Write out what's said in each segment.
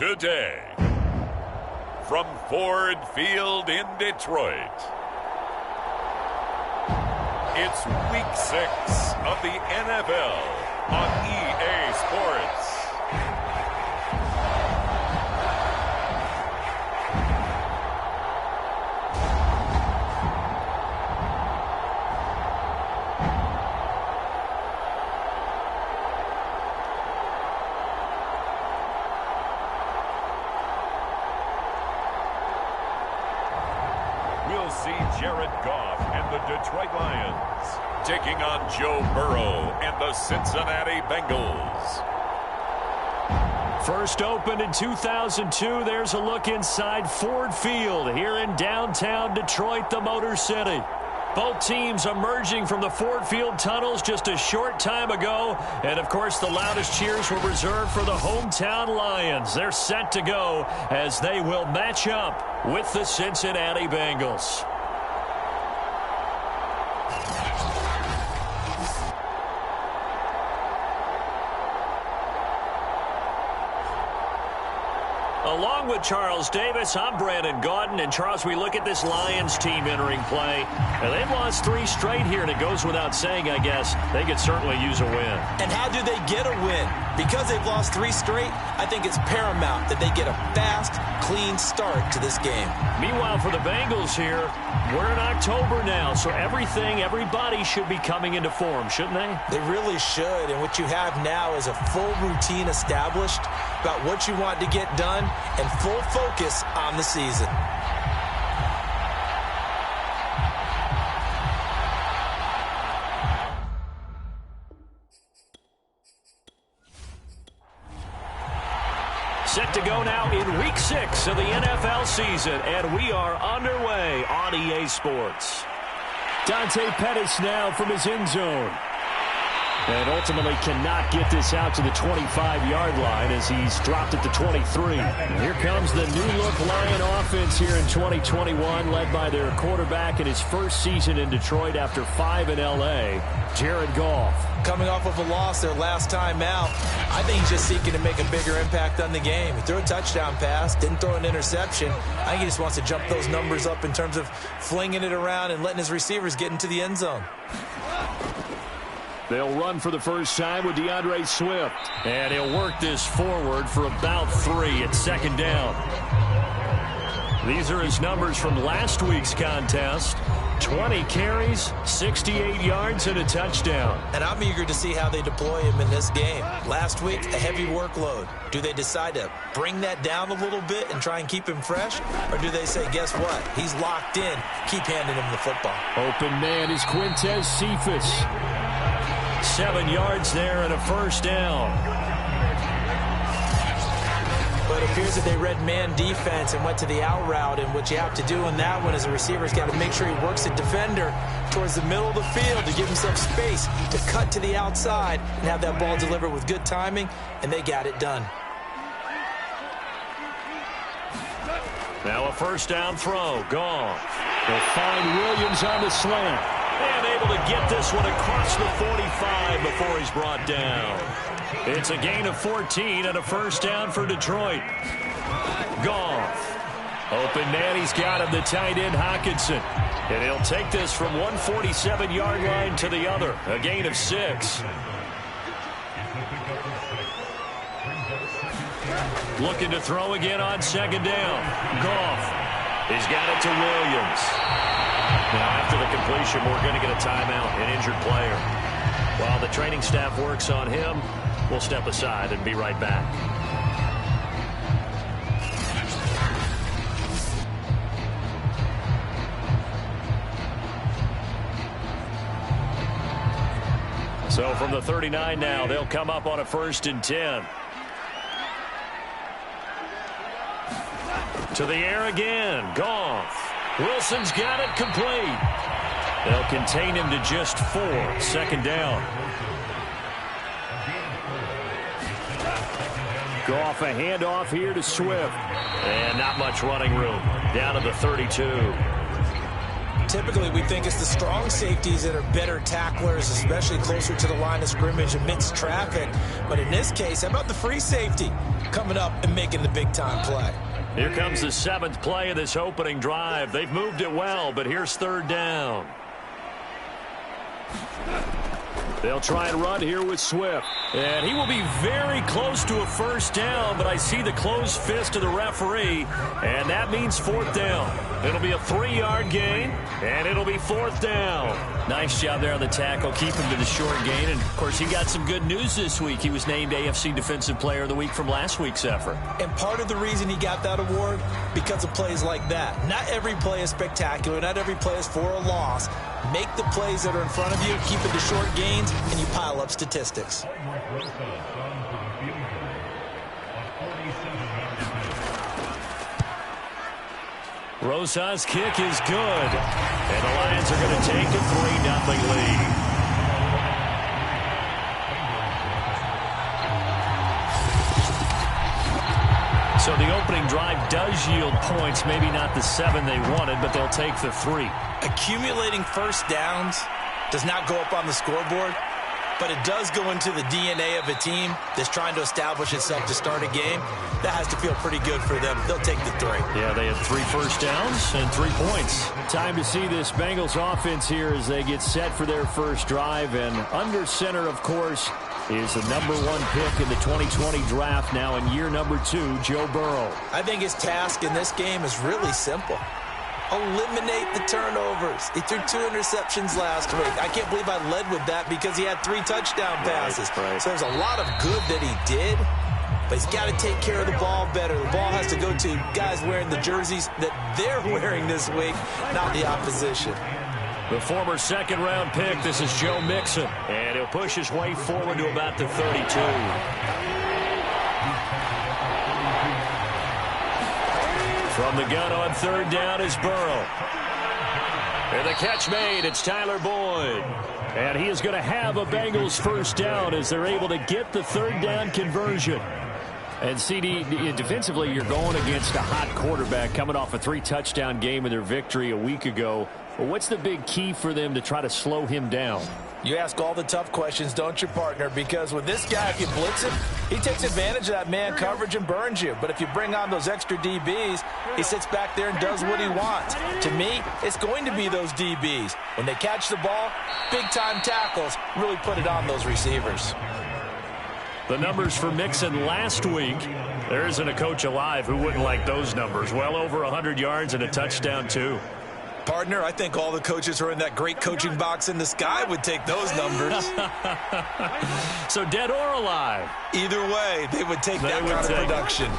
today. From Ford Field in Detroit, it's Week 6 of the NFL on EA Sports. We'll see Jared Goff and the Detroit Lions taking on Joe Burrow and the Cincinnati Bengals. First opened in 2002, there's a look inside Ford Field here in downtown Detroit, the Motor City. Both teams emerging from the Ford Field tunnels just a short time ago. And, of course, the loudest cheers were reserved for the hometown Lions. They're set to go as they will match up with the Cincinnati Bengals. Along with Charles Davis, I'm Brandon Gaudin. And, Charles, we look at this Lions team entering play. And they've lost 3 straight here, and it goes without saying, I guess, they could certainly use a win. And how do they get a win? Because they've lost 3 straight, I think it's paramount that they get a fast, clean start to this game. Meanwhile, for the Bengals here, we're in October now, so everybody should be coming into form, shouldn't they? They really should, and what you have now is a full routine established about what you want to get done and full focus on the season. Set to go now in Week 6 of the NFL season, and we are underway on EA Sports. Dante Pettis now from his end zone. And ultimately cannot get this out to the 25-yard line as he's dropped it to 23. And here comes the new-look Lion offense here in 2021, led by their quarterback in his first season in Detroit after 5 in L.A., Jared Goff. Coming off of a loss their last time out, I think he's just seeking to make a bigger impact on the game. He threw a touchdown pass, didn't throw an interception. I think he just wants to jump those numbers up in terms of flinging it around and letting his receivers get into the end zone. They'll run for the first time with DeAndre Swift. And he'll work this forward for about 3 at second down. These are his numbers from last week's contest. 20 carries, 68 yards, and a touchdown. And I'm eager to see how they deploy him in this game. Last week, a heavy workload. Do they decide to bring that down a little bit and try and keep him fresh? Or do they say, guess what? He's locked in. Keep handing him the football. Open man is Quintez Cephus. 7 yards there and a first down. But it appears that they read man defense and went to the out route. And what you have to do in that one is a receiver's got to make sure he works the defender towards the middle of the field to give himself space to cut to the outside and have that ball delivered with good timing, and they got it done. Now a first down throw. Goff. They'll find Williams on the slant. And able to get this one across the 45 before he's brought down. It's a gain of 14 and a first down for Detroit. Goff. Open man, he's got him, the tight end Hockenson. And he'll take this from 147-yard line to the other. A gain of 6. Looking to throw again on second down. Goff. He's got it to Williams. Now, after the completion, we're going to get a timeout, an injured player. While the training staff works on him, we'll step aside and be right back. So from the 39 now, they'll come up on a 1st and 10. To the air again. Goff. Wilson's got it complete. They'll contain him to just 4. Second down. Goff, a handoff here to Swift. And not much running room. Down to the 32. Typically, we think it's the strong safeties that are better tacklers, especially closer to the line of scrimmage amidst traffic. But in this case, how about the free safety? coming up and making the big-time play. Here comes the 7th play of this opening drive. They've moved it well, but here's 3rd down. They'll try and run here with Swift. And he will be very close to a 1st down, but I see the closed fist of the referee, and that means 4th down. It'll be a 3-yard gain, and it'll be 4th down. Nice job there on the tackle. Keep him to the short gain. And, of course, he got some good news this week. He was named AFC Defensive Player of the Week from last week's effort. And part of the reason he got that award, because of plays like that. Not every play is spectacular. Not every play is for a loss. Make the plays that are in front of you, keep it to short gains, and you pile up statistics. Rosa's kick is good. And the Lions are going to take a 3-0 lead. So the opening drive does yield points. Maybe not the 7 they wanted, but they'll take the 3. Accumulating 1st downs does not go up on the scoreboard, but it does go into the DNA of a team that's trying to establish itself to start a game. That has to feel pretty good for them. They'll take the 3. Yeah, they had 3 first downs and 3 points. Time to see this Bengals offense here as they get set for their first drive. And under center, of course, is the number 1 pick in the 2020 draft now in year number 2, Joe Burrow. I think his task in this game is really simple. Eliminate the turnovers. He threw 2 interceptions last week. I can't believe I led with that because he had 3 touchdown passes. Right. So there's a lot of good that he did, but he's got to take care of the ball better. The ball has to go to guys wearing the jerseys that they're wearing this week, not the opposition. The former 2nd-round pick, this is Joe Mixon. And he'll push his way forward to about the 32. From the gun on 3rd down is Burrow. And the catch made, it's Tyler Boyd. And he is going to have a Bengals 1st down as they're able to get the 3rd down conversion. And CD, defensively, you're going against a hot quarterback coming off a 3-touchdown game in their victory a week ago. Well, what's the big key for them to try to slow him down? You ask all the tough questions, don't you, partner? Because with this guy, if you blitz him, he takes advantage of that man coverage and burns you. But if you bring on those extra DBs, he sits back there and does what he wants. To me, it's going to be those DBs. When they catch the ball, big-time tackles really put it on those receivers. The numbers for Mixon last week, there isn't a coach alive who wouldn't like those numbers. Well over 100 yards and a touchdown, too. Partner, I think all the coaches who are in that great coaching box in the sky would take those numbers. So dead or alive? Either way, they would take that kind of production.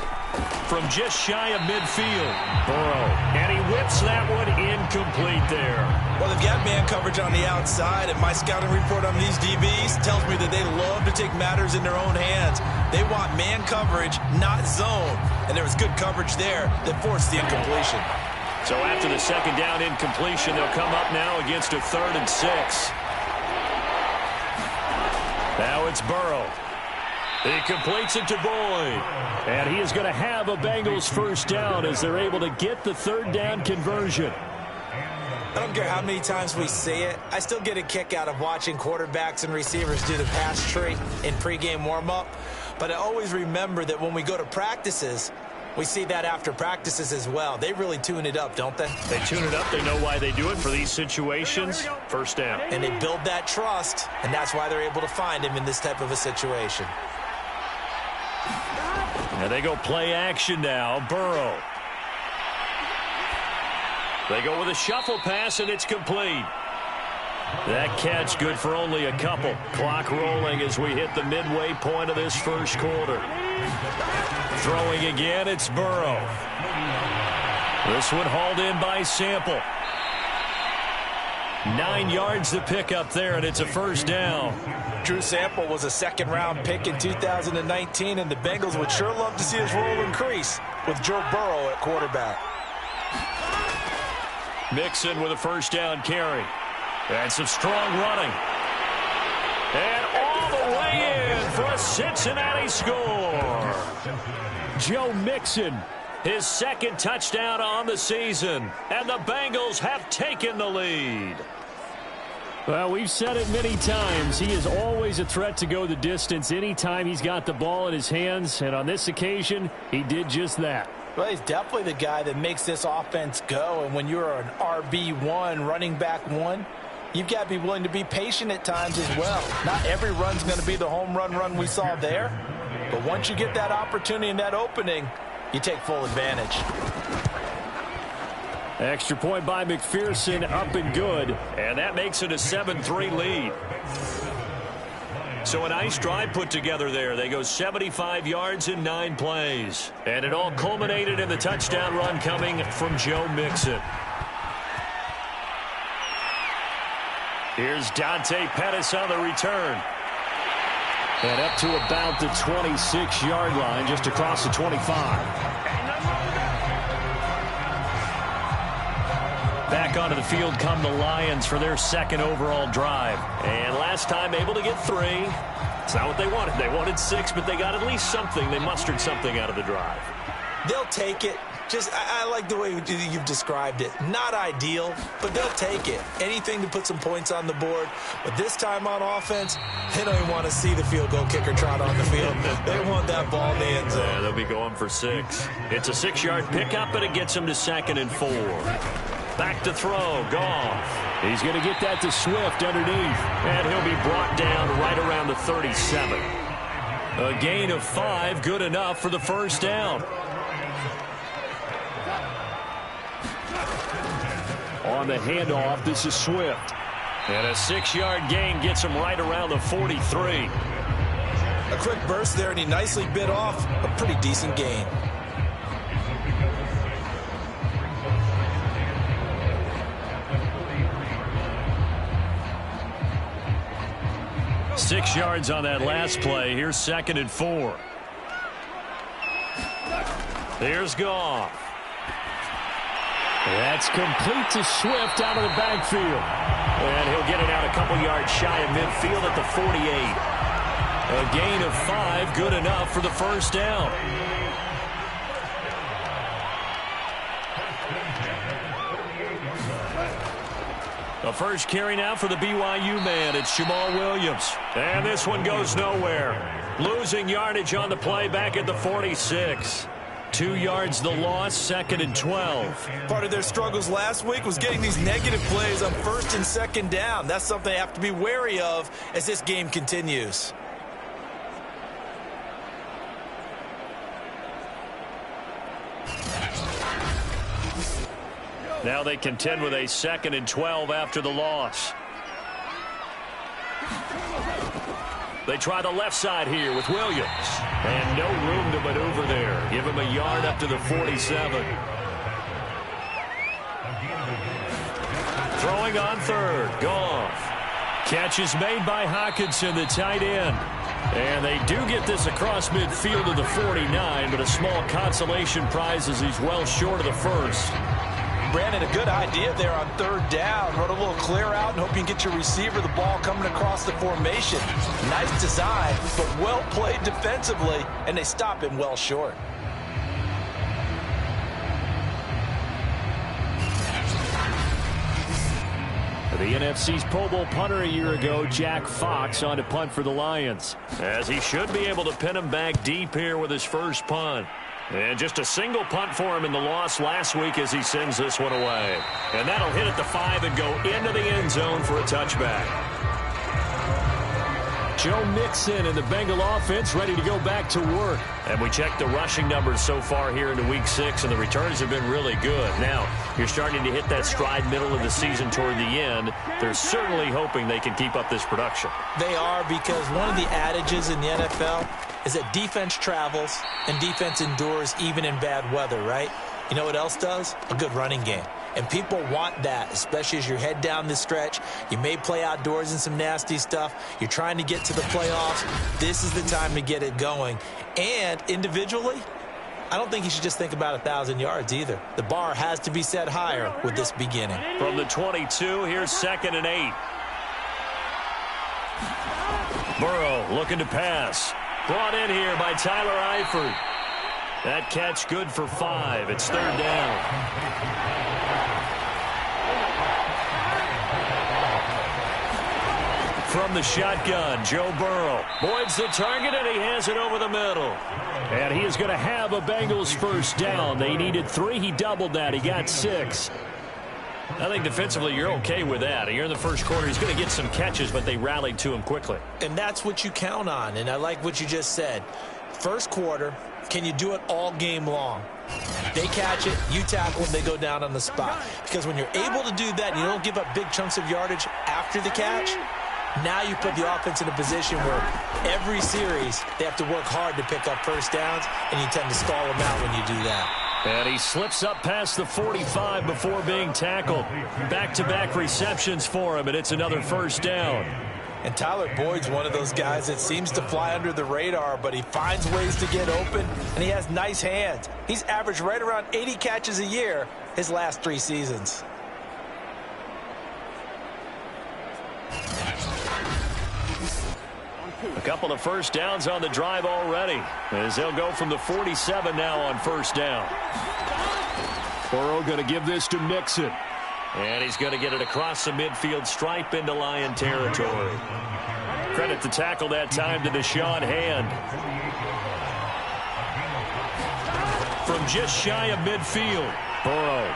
From just shy of midfield, Burrow. And he whips that one incomplete there. Well, they've got man coverage on the outside, and my scouting report on these DBs tells me that they love to take matters in their own hands. They want man coverage, not zone. And there was good coverage there that forced the incompletion. So after the 2nd down incompletion, they'll come up now against a 3rd and 6. Now it's Burrow. He completes it to Boyd. And he is going to have a Bengals 1st down as they're able to get the 3rd down conversion. I don't care how many times we see it. I still get a kick out of watching quarterbacks and receivers do the pass tree in pregame warm-up. But I always remember that when we go to practices, we see that after practices as well. They really tune it up, don't they? They tune it up. They know why they do it for these situations. 1st down. And they build that trust, and that's why they're able to find him in this type of a situation. And they go play action now. Burrow. They go with a shuffle pass, and it's complete. That catch good for only a couple. Clock rolling as we hit the midway point of this 1st quarter. Throwing again, it's Burrow. This one hauled in by Sample. 9 yards to pick up there, and it's a 1st down. Drew Sample was a 2nd-round pick in 2019, and the Bengals would sure love to see his role increase with Joe Burrow at quarterback. Mixon with a 1st down carry. And some strong running. And all the way in for a Cincinnati score. Joe Mixon, his 2nd touchdown on the season. And the Bengals have taken the lead. Well, we've said it many times. He is always a threat to go the distance anytime he's got the ball in his hands. And on this occasion, he did just that. Well, he's definitely the guy that makes this offense go. And when you're an RB1, running back one, you've got to be willing to be patient at times as well. Not every run's going to be the home run we saw there. But once you get that opportunity and that opening, you take full advantage. Extra point by McPherson, up and good. And that makes it a 7-3 lead. So a nice drive put together there. They go 75 yards in 9 plays. And it all culminated in the touchdown run coming from Joe Mixon. Here's Dante Pettis on the return. And up to about the 26-yard line, just across the 25. Back onto the field come the Lions for their second overall drive. And last time able to get 3. It's not what they wanted. They wanted 6, but they got at least something. They mustered something out of the drive. They'll take it. I like the way you've described it. Not ideal, but they'll take it. Anything to put some points on the board. But this time on offense, they don't even want to see the field goal kicker trot on the field. They want that ball in the end zone. Yeah, they'll be going for 6. It's a 6-yard pickup, and it gets them to 2nd and 4. Back to throw, Goff. He's going to get that to Swift underneath. And he'll be brought down right around the 37. A gain of 5, good enough for the first down. On the handoff, this is Swift. And a 6-yard gain gets him right around the 43. A quick burst there, and he nicely bit off a pretty decent gain. 6 yards on that last play. Here's 2nd and 4. Here's Goff. That's complete to Swift out of the backfield. And he'll get it out a couple yards shy of midfield at the 48. A gain of 5, good enough for the first down. The first carry now for the BYU man. It's Jamal Williams. And this one goes nowhere. Losing yardage on the play back at the 46. 2 yards the loss, 2nd and 12. Part of their struggles last week was getting these negative plays on 1st and 2nd down. That's something they have to be wary of as this game continues. Now they contend with a 2nd and 12 after the loss. They try the left side here with Williams. And no room to maneuver there. Give him a yard up to the 47. Throwing on 3rd. Goff. Catch is made by Hockenson, the tight end. And they do get this across midfield to the 49, but a small consolation prize as he's well short of the first. Brandon, a good idea there on 3rd down. Run a little clear out and hope you can get your receiver the ball coming across the formation. Nice design, but well played defensively, and they stop him well short. The NFC's Pro Bowl punter a year ago, Jack Fox, on to punt for the Lions. As he should be able to pin him back deep here with his first punt. And just a single punt for him in the loss last week as he sends this one away. And that'll hit at the 5 and go into the end zone for a touchback. Joe Mixon and the Bengal offense ready to go back to work. And we checked the rushing numbers so far here into Week 6, and the returns have been really good. Now, you're starting to hit that stride middle of the season toward the end. They're certainly hoping they can keep up this production. They are, because one of the adages in the NFL is that defense travels and defense endures even in bad weather, right? You know what else does? A good running game. And people want that, especially as you head down this stretch. You may play outdoors in some nasty stuff. You're trying to get to the playoffs. This is the time to get it going. And individually, I don't think you should just think about 1,000 yards either. The bar has to be set higher with this beginning. From the 22, here's 2nd and 8. Burrow looking to pass. Brought in here by Tyler Eifert. That catch good for 5. It's 3rd down. from the shotgun. Joe Burrow. Boyd's the target, and he has it over the middle. And he is going to have a Bengals first down. They needed 3. He doubled that. He got 6. I think defensively you're okay with that. Here in the first quarter, he's going to get some catches, but they rallied to him quickly. And that's what you count on, and I like what you just said. First quarter, can you do it all game long? They catch it, you tackle them, they go down on the spot. Because when you're able to do that and you don't give up big chunks of yardage after the catch, now you put the offense in a position where every series they have to work hard to pick up first downs, and you tend to stall them out when you do that. And he slips up past the 45 before being tackled. Back-to-back receptions for him, and it's another first down. And Tyler Boyd's one of those guys that seems to fly under the radar, but he finds ways to get open, and he has nice hands. He's averaged right around 80 catches a year his last 3 seasons. A couple of first downs on the drive already, as they'll go from the 47 now on first down. Burrow going to give this to Mixon. And he's going to get it across the midfield stripe into Lion territory. Credit the tackle that time to Deshaun Hand. From just shy of midfield, Burrow.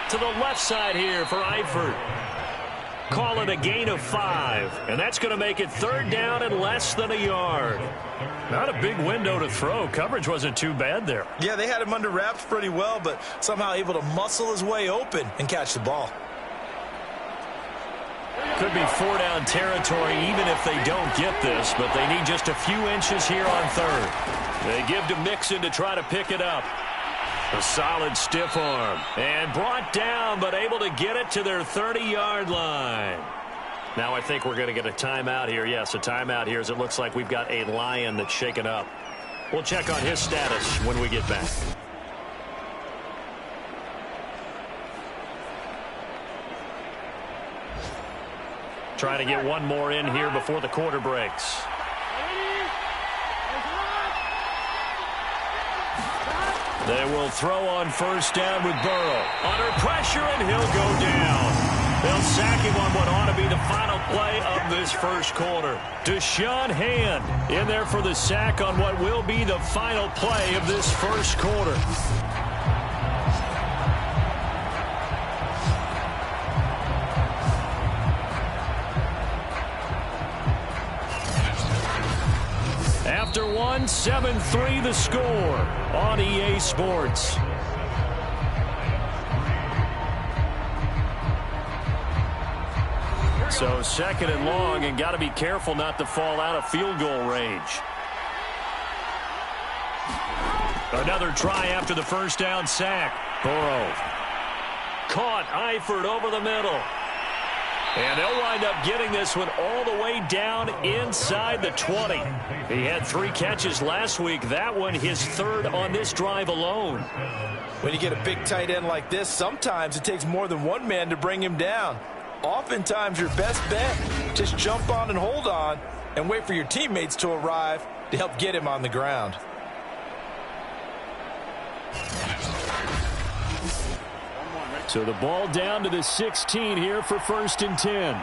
To the left side here for Eifert. Call it a gain of 5. And that's going to make it 3rd down and less than a yard. Not a big window to throw. Coverage wasn't too bad there. Yeah, they had him under wraps pretty well, but somehow able to muscle his way open and catch the ball. Could be 4-down territory even if they don't get this, but they need just a few inches here on 3rd. They give to Mixon to try to pick it up. A solid stiff arm. And brought down, but able to get it to their 30-yard line. Now I think we're going to get a timeout here. Yes, a timeout here as it looks like we've got a Lion that's shaken up. We'll check on his status when we get back. Trying to get one more in here before the quarter breaks. They will throw on first down with Burrow. Under pressure, and he'll go down. They'll sack him on what ought to be the final play of this first quarter. Deshaun Hand in there for the sack on what will be the final play of this first quarter. After 1, 7-3 the score on EA Sports. So 2nd and long, and got to be careful not to fall out of field goal range. Another try after the first down sack. Burrow. Caught Eifert over the middle. And they'll wind up getting this one all the way down inside the 20. He had 3 catches last week. That one his 3rd on this drive alone. When you get a big tight end like this, sometimes it takes more than one man to bring him down. Oftentimes your best bet, just jump on and hold on and wait for your teammates to arrive to help get him on the ground. So the ball down to the 16 here for 1st and 10.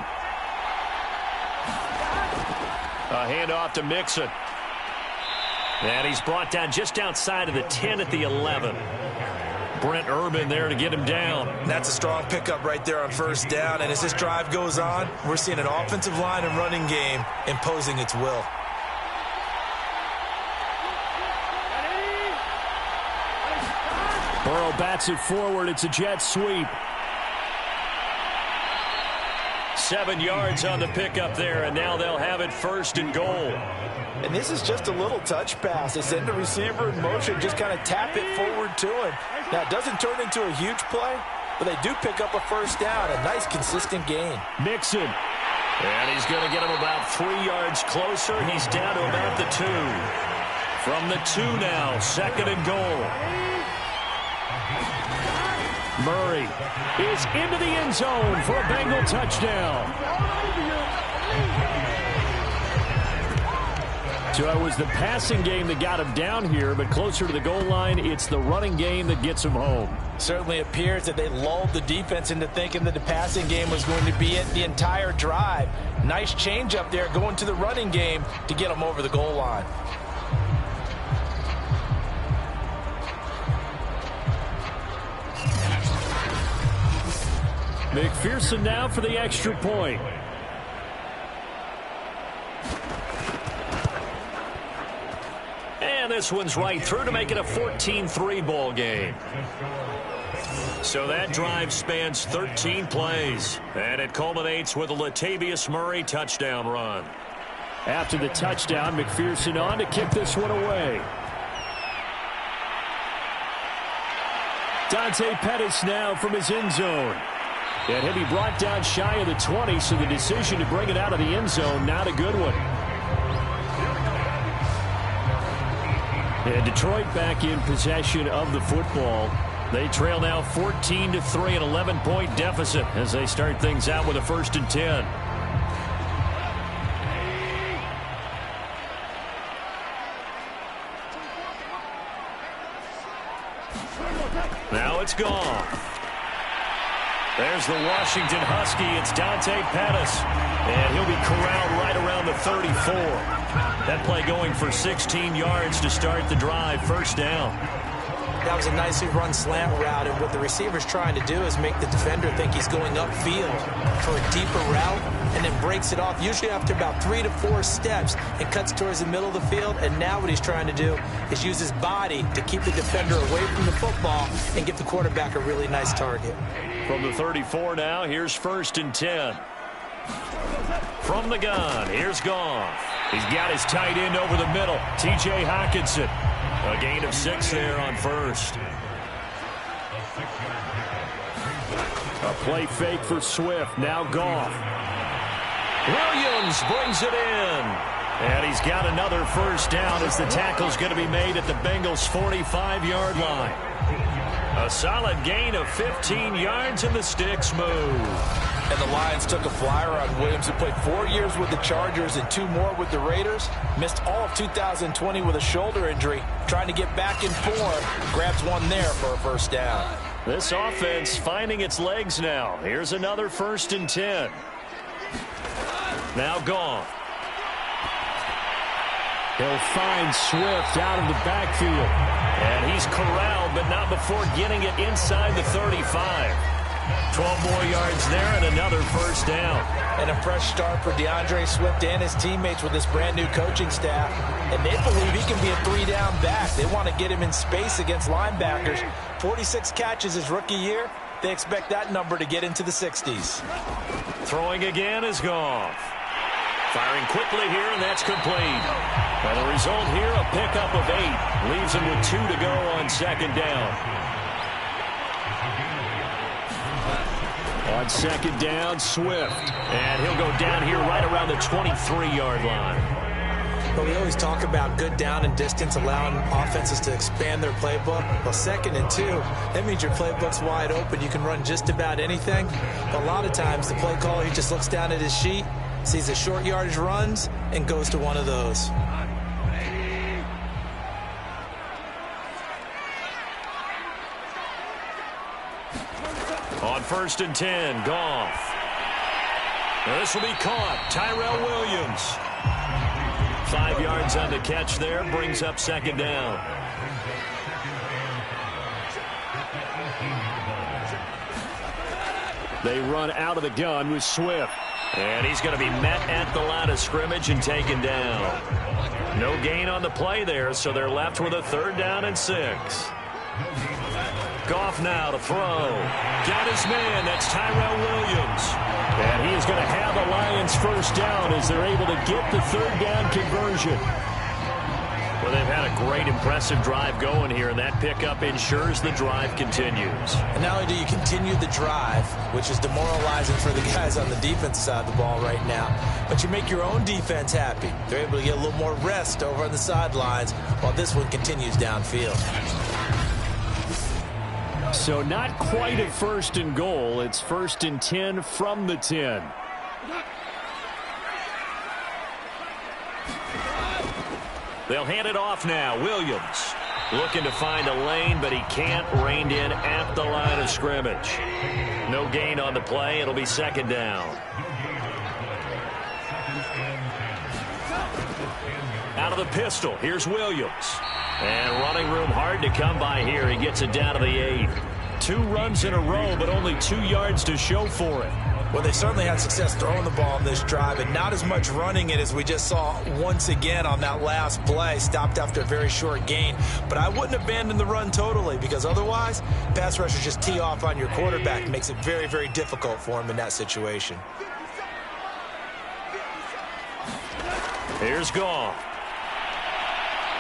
A handoff to Mixon. And he's brought down just outside of the 10 at the 11. Brent Urban there to get him down. That's a strong pickup right there on first down. And as this drive goes on, we're seeing an offensive line and running game imposing its will. Burrow bats it forward. It's a jet sweep. 7 yards on the pickup there, and now they'll have it 1st and goal. And this is just a little touch pass. They send the receiver in motion, just kind of tap it forward to him. Now, it doesn't turn into a huge play, but they do pick up a first down. A nice, consistent gain. Mixon. And he's going to get him about 3 yards closer. He's down to about the 2. From the 2 now, 2nd and goal. Murray is into the end zone for a Bengal touchdown. So it was the passing game that got him down here, but closer to the goal line, it's the running game that gets him home. Certainly appears that they lulled the defense into thinking that the passing game was going to be it the entire drive. Nice change up there going to the running game to get him over the goal line. McPherson now for the extra point. And this one's right through to make it a 14-3 ball game. So that drive spans 13 plays, and it culminates with a Latavius Murray touchdown run. After the touchdown, McPherson on to kick this one away. Dante Pettis now from his end zone. And he'll be brought down shy of the 20, so the decision to bring it out of the end zone, not a good one. And Detroit back in possession of the football. They trail now 14-3, an 11-point deficit as they start things out with a 1st and 10. Now it's gone. There's the Washington Husky. It's Dante Pettis. And he'll be corralled right around the 34. That play going for 16 yards to start the drive. 1st down. That was a nicely run slant route, and what the receiver's trying to do is make the defender think he's going upfield for a deeper route, and then breaks it off, usually after about 3 to 4 steps, and cuts towards the middle of the field. And now what he's trying to do is use his body to keep the defender away from the football and give the quarterback a really nice target. From the 34 now, here's 1st and 10. From the gun, here's Goff. He's got his tight end over the middle, T.J. Hockenson. A gain of 6 there on 1st. A play fake for Swift. Now Goff. Williams brings it in. And he's got another 1st down as the tackle's going to be made at the Bengals' 45-yard line. A solid gain of 15 yards, and the sticks move. And the Lions took a flyer on Williams, who played 4 years with the Chargers and 2 more with the Raiders. Missed all of 2020 with a shoulder injury. Trying to get back in form. Grabs one there for a 1st down. This offense finding its legs now. Here's another 1st and 10. Now Goff. He'll find Swift out of the backfield. And he's corralled, but not before getting it inside the 35. 12 more yards there and another 1st down. And a fresh start for DeAndre Swift and his teammates with this brand new coaching staff. And they believe he can be a 3-down back. They want to get him in space against linebackers. 46 catches his rookie year. They expect that number to get into the 60s. Throwing again is Goff. Firing quickly here, and that's complete. And the result here, a pickup of 8. Leaves him with 2 to go on 2nd down. On 2nd down, Swift. And he'll go down here right around the 23-yard line. But we always talk about good down and distance, allowing offenses to expand their playbook. Well, 2nd and 2, that means your playbook's wide open. You can run just about anything. But a lot of times, the play caller, he just looks down at his sheet, sees the short yardage runs, and goes to one of those. On 1st and 10, Goff. This will be caught. Tyrell Williams. 5 yards on the catch there. Brings up 2nd down. They run out of the gun with Swift. And he's going to be met at the line of scrimmage and taken down. No gain on the play there, so they're left with a 3rd down and 6. Goff now to throw. Got his man. That's Tyrell Williams. And he is going to have the Lions 1st down as they're able to get the 3rd down conversion. Well, they've had a great, impressive drive going here, and that pickup ensures the drive continues. And not only do you continue the drive, which is demoralizing for the guys on the defensive side of the ball right now, but you make your own defense happy. They're able to get a little more rest over on the sidelines while this one continues downfield. So not quite a 1st and goal. It's 1st and 10 from the 10. They'll hand it off now. Williams looking to find a lane, but he can't. Reined in at the line of scrimmage. No gain on the play. It'll be second down. Out of the pistol, here's Williams. And running room hard to come by here. He gets it down to the 8. 2 runs in a row, but only 2 yards to show for it. Well, they certainly had success throwing the ball on this drive, and not as much running it as we just saw once again on that last play. Stopped after a very short gain. But I wouldn't abandon the run totally, because otherwise, pass rushers just tee off on your quarterback. It makes it very, very difficult for him in that situation. Here's Goff.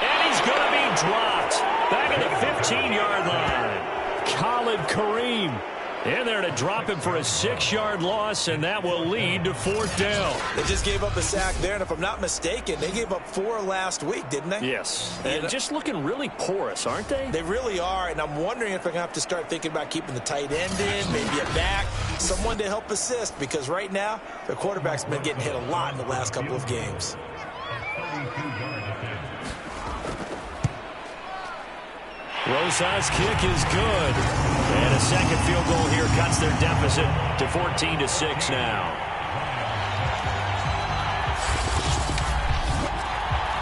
And he's going to be dropped. Back at the 15-yard line. Khalid Kareem in there to drop him for a 6-yard loss, and that will lead to 4th down. They just gave up a sack there, and if I'm not mistaken, they gave up 4 last week, didn't they? Yes. And just looking really porous, aren't they? They really are, and I'm wondering if they're going to have to start thinking about keeping the tight end in, maybe a back, someone to help assist, because right now, their quarterback's been getting hit a lot in the last couple of games. Rosas' kick is good. And a second field goal here cuts their deficit to 14-6 now.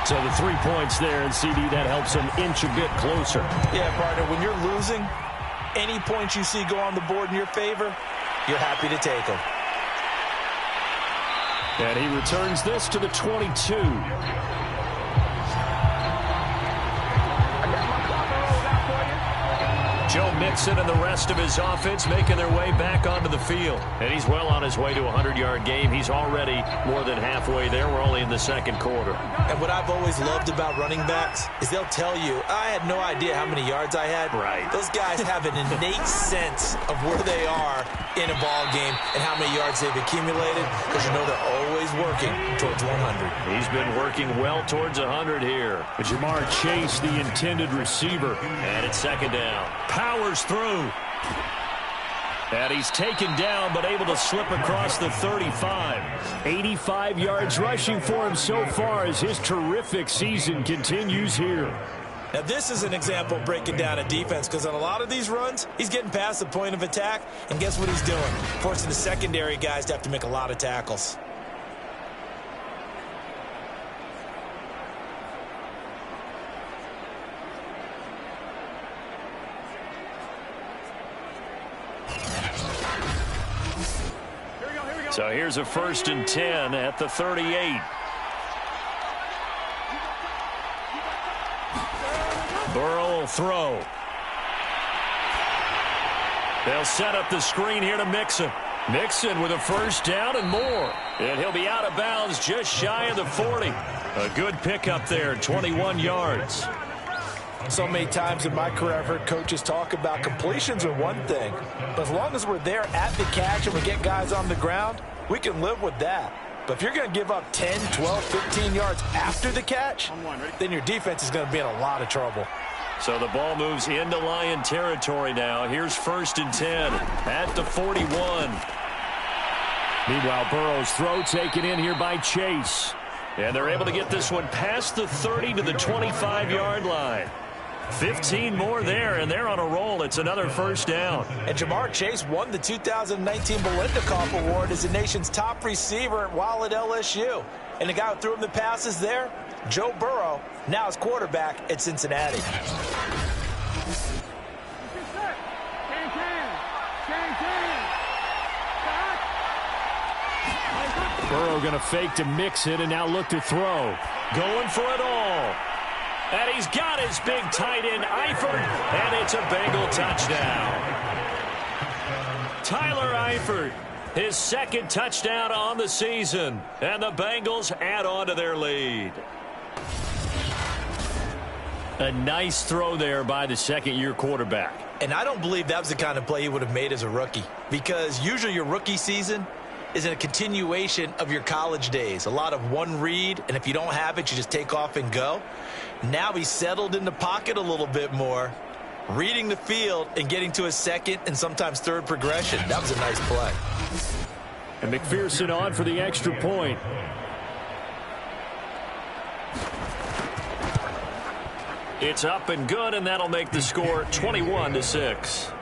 So the 3 points there, and CD, that helps them inch a bit closer. Yeah, partner, when you're losing, any points you see go on the board in your favor, you're happy to take them. And he returns this to the 22. Joe Mixon and the rest of his offense making their way back onto the field. And he's well on his way to a 100-yard game. He's already more than halfway there. We're only in the second quarter. And what I've always loved about running backs is they'll tell you, I had no idea how many yards I had. Right. Those guys have an innate sense of where they are in a ball game and how many yards they've accumulated, because you know they're always working towards 100. He's been working well towards 100 here. Jamar Chase, the intended receiver. And it's second down. Powers through. And he's taken down, but able to slip across the 35. 85 yards rushing for him so far as his terrific season continues here. Now, this is an example of breaking down a defense, because on a lot of these runs, he's getting past the point of attack, and guess what he's doing? Forcing the secondary guys to have to make a lot of tackles. So here's a 1st and 10 at the 38. Burrow will throw. They'll set up the screen here to Mixon. Mixon with a 1st down and more. And he'll be out of bounds just shy of the 40. A good pickup there, 21 yards. So many times in my career, I've heard coaches talk about completions are one thing, but as long as we're there at the catch and we get guys on the ground, we can live with that. But if you're going to give up 10, 12, 15 yards after the catch, then your defense is going to be in a lot of trouble. So the ball moves into Lion territory now. Here's 1st and 10 at the 41. Meanwhile, Burrow's throw taken in here by Chase. And they're able to get this one past the 30 to the 25-yard line. 15 more there, and they're on a roll. It's another 1st down. And Jamar Chase won the 2019 Biletnikoff Award as the nation's top receiver while at LSU. And the guy who threw him the passes there, Joe Burrow, now is quarterback at Cincinnati. Burrow going to fake to Mixon and now look to throw. Going for it all. And he's got his big tight end, Eifert, and it's a Bengal touchdown. Tyler Eifert, his 2nd touchdown on the season, and the Bengals add on to their lead. A nice throw there by the 2nd-year quarterback. And I don't believe that was the kind of play he would have made as a rookie, because usually your rookie season is in a continuation of your college days. A lot of one read, and if you don't have it, you just take off and go. Now he's settled in the pocket a little bit more, reading the field and getting to his 2nd and sometimes 3rd progression. That was a nice play. And McPherson on for the extra point. It's up and good, and that'll make the score 21-6.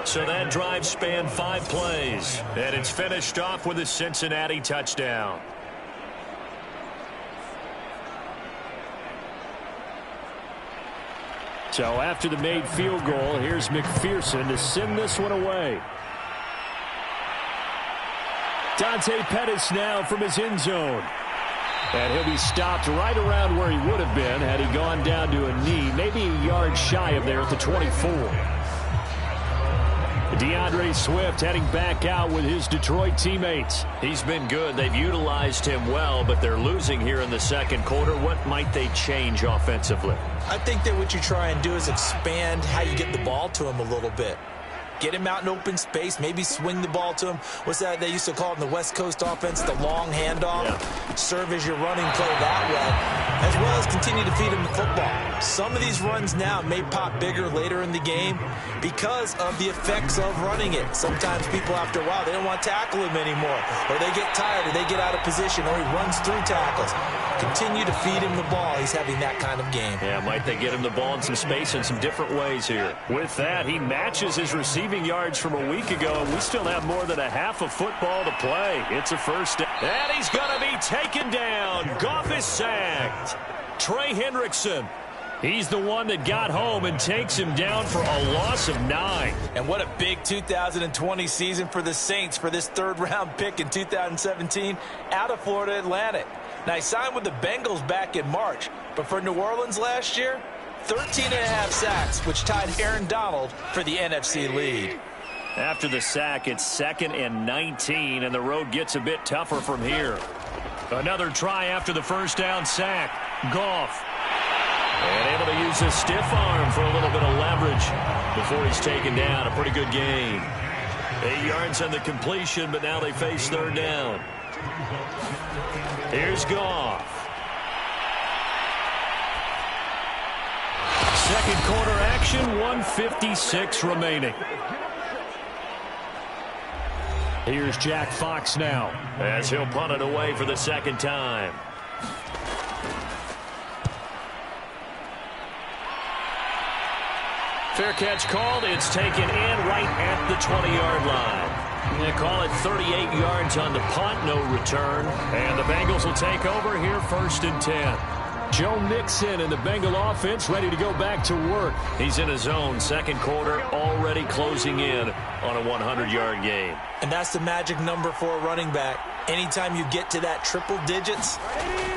So that drive spanned 5 plays, and it's finished off with a Cincinnati touchdown. So after the made field goal, here's McPherson to send this one away. Dante Pettis now from his end zone. And he'll be stopped right around where he would have been had he gone down to a knee, maybe a yard shy of there at the 24. DeAndre Swift heading back out with his Detroit teammates. He's been good. They've utilized him well, but they're losing here in the second quarter. What might they change offensively? I think that what you try and do is expand how you get the ball to him a little bit. Get him out in open space, maybe swing the ball to him. What's that they used to call it in the West Coast offense, the long handoff? Yeah. Serve as your running play that way, as well as continue to feed him the football. Some of these runs now may pop bigger later in the game because of the effects of running it. Sometimes people, after a while, they don't want to tackle him anymore, or they get tired, or they get out of position, or he runs through tackles. Continue to feed him the ball. He's having that kind of game. Yeah, might they get him the ball in some space in some different ways here. With that, he matches his receiving yards from a week ago, and we still have more than a half of football to play. It's a first down. And he's going to be taken down. Goff is sacked. Trey Hendrickson. He's the one that got home and takes him down for a loss of 9. And what a big 2020 season for the Saints for this third-round pick in 2017 out of Florida Atlantic. Now, he signed with the Bengals back in March, but for New Orleans last year, 13.5 sacks, which tied Aaron Donald for the NFC lead. After the sack, it's 2nd and 19, and the road gets a bit tougher from here. Another try after the first down sack. Goff. And able to use his stiff arm for a little bit of leverage before he's taken down. A pretty good gain. 8 yards on the completion, but now they face third down. Here's Goff. Second quarter action, 1:56 remaining. Here's Jack Fox now as he'll punt it away for the second time. Fair catch called. It's taken in right at the 20-yard line. They call it 38 yards on the punt, no return. And the Bengals will take over here 1st and 10. Joe Mixon and the Bengal offense ready to go back to work. He's in his zone. Second quarter already closing in on a 100-yard game. And that's the magic number for a running back. Anytime you get to that triple digits,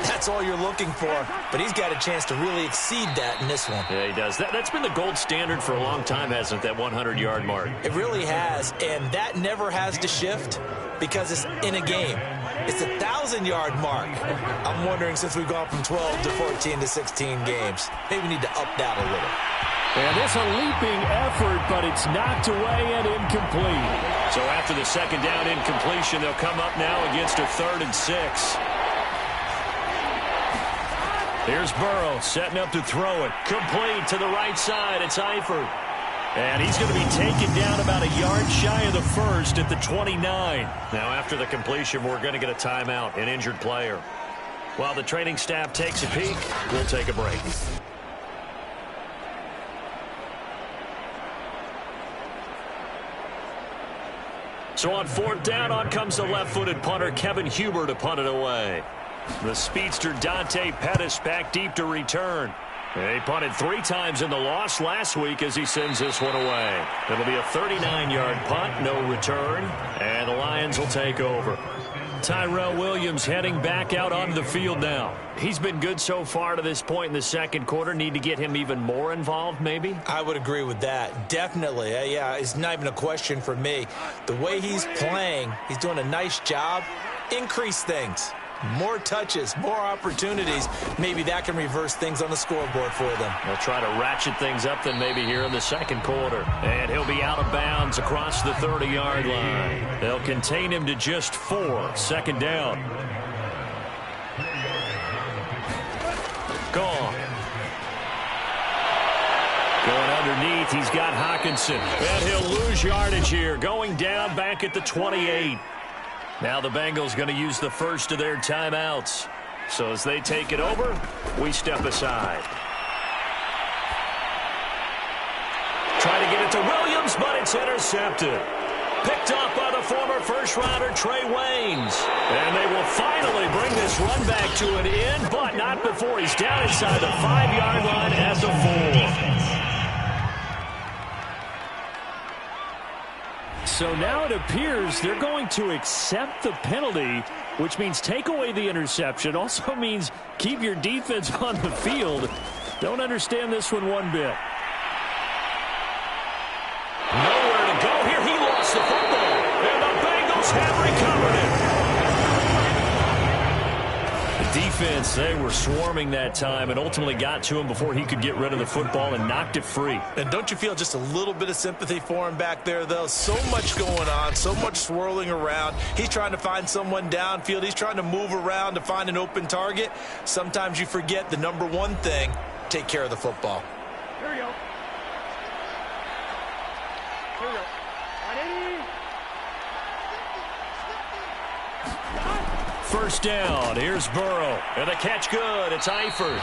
that's all you're looking for. But he's got a chance to really exceed that in this one. Yeah, he does. That's been the gold standard for a long time, hasn't it, that 100-yard mark? It really has, and that never has to shift because it's in a game. It's a 1,000-yard mark. I'm wondering, since we've gone from 12 to 14 to 16 games, maybe we need to up that a little. And it's a leaping effort, but it's knocked away and incomplete. So after the second down incompletion, they'll come up now against a 3rd and 6. Here's Burrow setting up to throw it. Complete to the right side. It's Eifert. And he's going to be taken down about a yard shy of the first at the 29. Now after the completion, we're going to get a timeout, an injured player. While the training staff takes a peek, we'll take a break. So on 4th down, on comes the left-footed punter, Kevin Huber, to punt it away. The speedster Dante Pettis back deep to return. He punted 3 times in the loss last week as he sends this one away. It'll be a 39-yard punt, no return, and the Lions will take over. Tyrell Williams heading back out onto the field now. He's been good so far to this point in the second quarter. Need to get him even more involved, maybe? I would agree with that. Definitely. Yeah, it's not even a question for me. The way he's playing, he's doing a nice job. Increase things. More touches, more opportunities. Maybe that can reverse things on the scoreboard for them. They'll try to ratchet things up then maybe here in the second quarter. And he'll be out of bounds across the 30-yard line. They'll contain him to just 4. Second down. Gone. Going underneath, he's got Hockenson. And he'll lose yardage here. Going down back at the 28. Now the Bengals going to use the first of their timeouts. So as they take it over, we step aside. It's intercepted. Picked off by the former first-rounder Trey Waynes. And they will finally bring this run back to an end, but not before he's down inside the 5-yard line at the 4. So now it appears they're going to accept the penalty, which means take away the interception. Also means keep your defense on the field. Don't understand this one bit. Nowhere to go here. He lost the football. And the Bengals have recovered it. The defense, they were swarming that time and ultimately got to him before he could get rid of the football and knocked it free. And don't you feel just a little bit of sympathy for him back there, though? So much going on, so much swirling around. He's trying to find someone downfield. He's trying to move around to find an open target. Sometimes you forget the number one thing, take care of the football. Here we go. Here we go. First down. Here's Burrow. And the catch good. It's Eifert.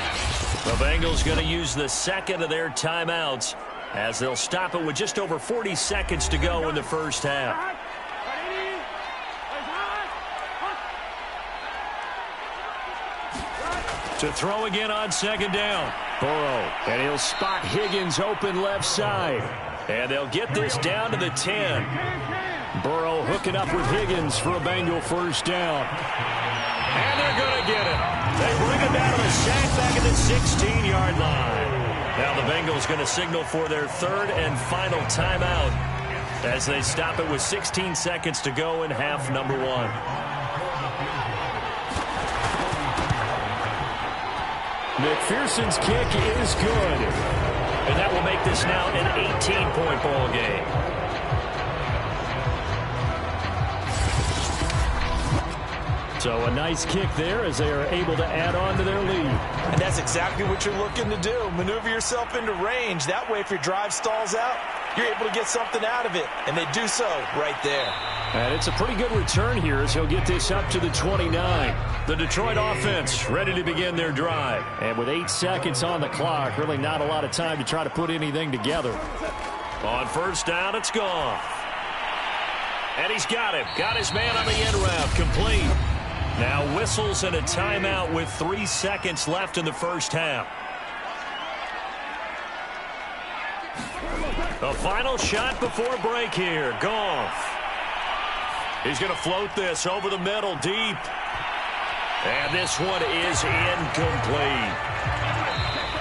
The Bengals going to use the second of their timeouts as they'll stop it with just over 40 seconds to go in the first half. To throw again on second down. Burrow. And he'll spot Higgins open left side. And they'll get this down to the 10. Burrow hooking up with Higgins for a Bengal first down. And they're going to get it. They bring it down to the sack back at the 16-yard line. Now the Bengals going to signal for their third and final timeout as they stop it with 16 seconds to go in half number 1. McPherson's kick is good. And that will make this now an 18-point ball game. So a nice kick there as they are able to add on to their lead. And that's exactly what you're looking to do. Maneuver yourself into range. That way, if your drive stalls out, you're able to get something out of it. And they do so right there. And it's a pretty good return here as he'll get this up to the 29. The Detroit offense ready to begin their drive. And with 8 seconds on the clock, really not a lot of time to try to put anything together. On first down, it's gone. And he's got him. Got his man on the end route. Complete. Now whistles and a timeout with 3 seconds left in the first half. The final shot before break here. Goff. He's going to float this over the middle deep. And this one is incomplete.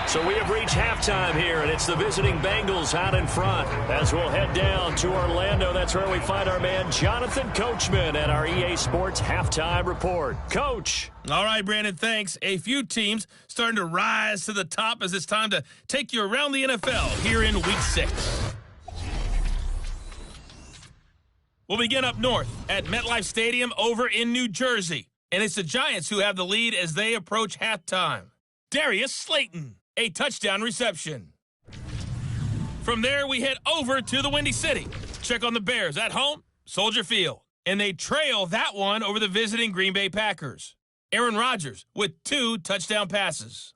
So we have reached halftime here, and it's the visiting Bengals out in front. As we'll head down to Orlando, that's where we find our man Jonathan Coachman at our EA Sports Halftime Report. Coach. All right, Brandon, thanks. A few teams starting to rise to the top as it's time to take you around the NFL here in Week 6. We'll begin up north at MetLife Stadium over in New Jersey. And it's the Giants who have the lead as they approach halftime. Darius Slayton, a touchdown reception. From there, we head over to the Windy City. Check on the Bears at home, Soldier Field. And they trail that one over the visiting Green Bay Packers. Aaron Rodgers with 2 touchdown passes.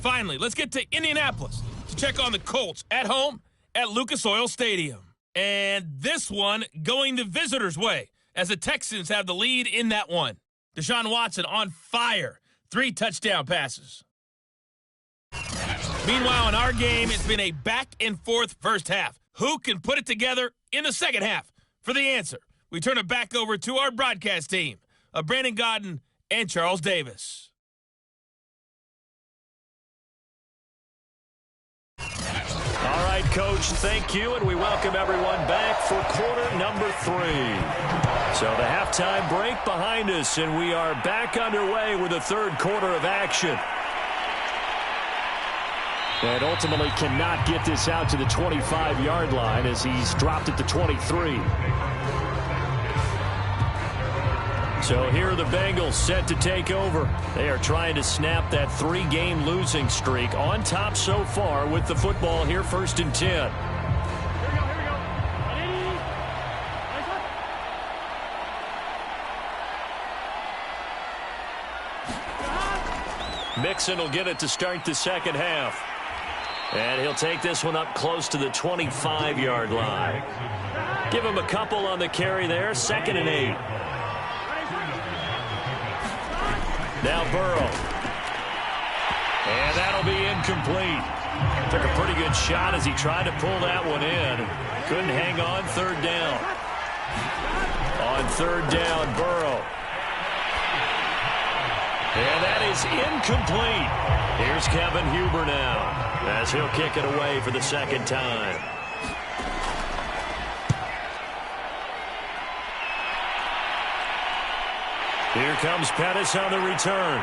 Finally, let's get to Indianapolis to check on the Colts at home at Lucas Oil Stadium. And this one going the visitors' way as the Texans have the lead in that one. Deshaun Watson on fire. 3 touchdown passes. Meanwhile, in our game, it's been a back-and-forth first half. Who can put it together in the second half? For the answer, we turn it back over to our broadcast team of Brandon Gaudin and Charles Davis. All right, Coach, thank you, and we welcome everyone back for quarter number 3. So the halftime break behind us, and we are back underway with the third quarter of action. And ultimately cannot get this out to the 25-yard line as he's dropped at the 23. So here are the Bengals set to take over. They are trying to snap that 3-game losing streak on top so far with the football here, 1st and 10. Mixon will get it to start the second half. And he'll take this one up close to the 25-yard line. Give him a couple on the carry there. 2nd and 8. Now Burrow. And that'll be incomplete. Took a pretty good shot as he tried to pull that one in. Couldn't hang on. 3rd down. On 3rd down, Burrow. And that is incomplete. Here's Kevin Huber now as he'll kick it away for the 2nd time. Here comes Pettis on the return.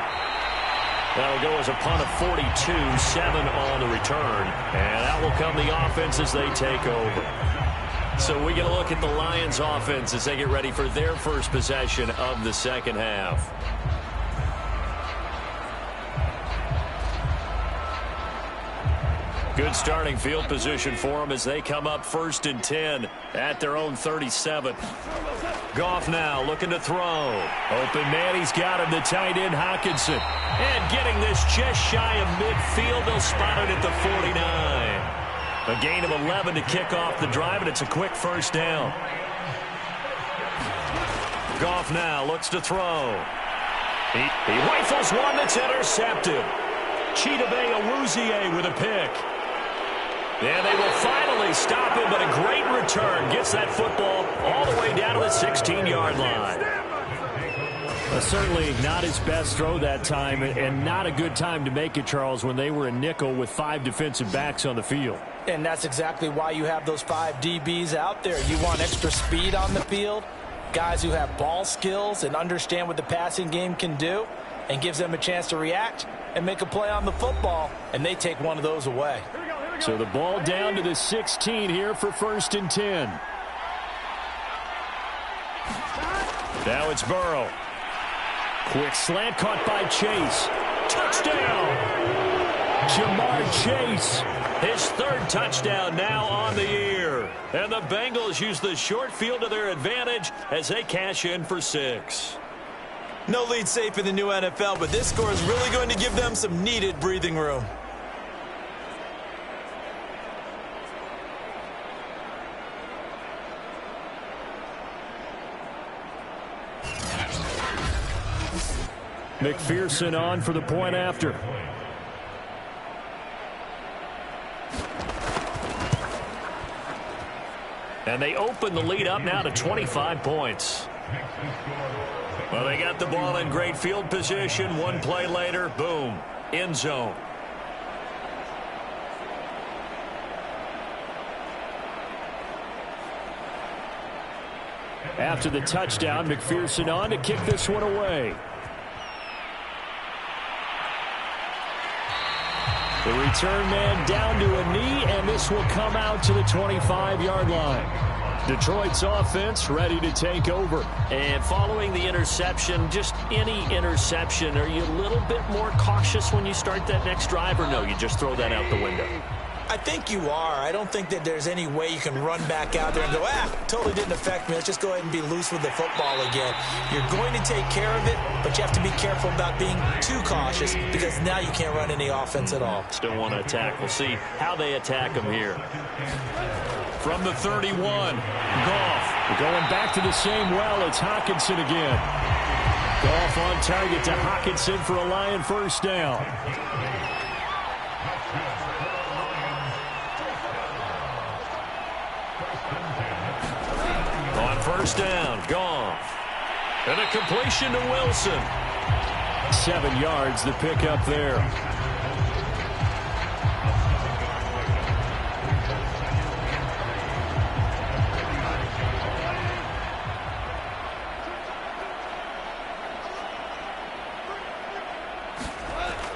That'll go as a punt of 42, 7 on the return. And that will come the offense as they take over. So we get a look at the Lions offense as they get ready for their first possession of the 2nd half. Good starting field position for them as they come up 1st and 10 at their own 37. Goff now looking to throw. Open man, he's got him, the tight end Hockenson. And getting this just shy of midfield, they'll spot it at the 49. A gain of 11 to kick off the drive, and it's a quick 1st down. Goff now looks to throw. He rifles one that's intercepted. Chidobe Awuzie with a pick. And they will finally stop him, but a great return gets that football all the way down to the 16-yard line. Certainly not his best throw that time, and not a good time to make it, Charles, when they were in nickel with 5 defensive backs on the field. And that's exactly why you have those 5 DBs out there. You want extra speed on the field, guys who have ball skills and understand what the passing game can do, and gives them a chance to react and make a play on the football, and they take one of those away. So the ball down to the 16 here for 1st and 10. Now it's Burrow. Quick slant caught by Chase. Touchdown! Jamar Chase. His 3rd touchdown now on the year. And the Bengals use the short field to their advantage as they cash in for 6. No lead safe in the new NFL, but this score is really going to give them some needed breathing room. McPherson on for the point after. And they open the lead up now to 25 points. Well, they got the ball in great field position. One play later, boom, end zone. After the touchdown, McPherson on to kick this one away. The return man down to a knee, and this will come out to the 25-yard line. Detroit's offense ready to take over. And following the interception, just any interception, are you a little bit more cautious when you start that next drive, or no, you just throw that out the window? I think you are. I don't think that there's any way you can run back out there and go, totally didn't affect me. Let's just go ahead and be loose with the football again. You're going to take care of it, but you have to be careful about being too cautious because now you can't run any offense at all. Still want to attack. We'll see how they attack them here. From the 31, Goff going back to the same well. It's Hockenson again. Goff on target to Hockenson for a Lion 1st down. On 1st down, Goff. And a completion to Wilson. 7 yards, the pickup there.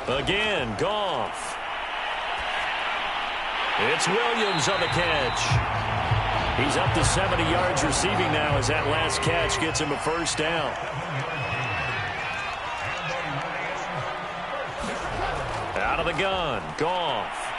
Again, Goff. It's Williams on the catch. He's up to 70 yards receiving now as that last catch gets him a 1st down. Out of the gun, Goff.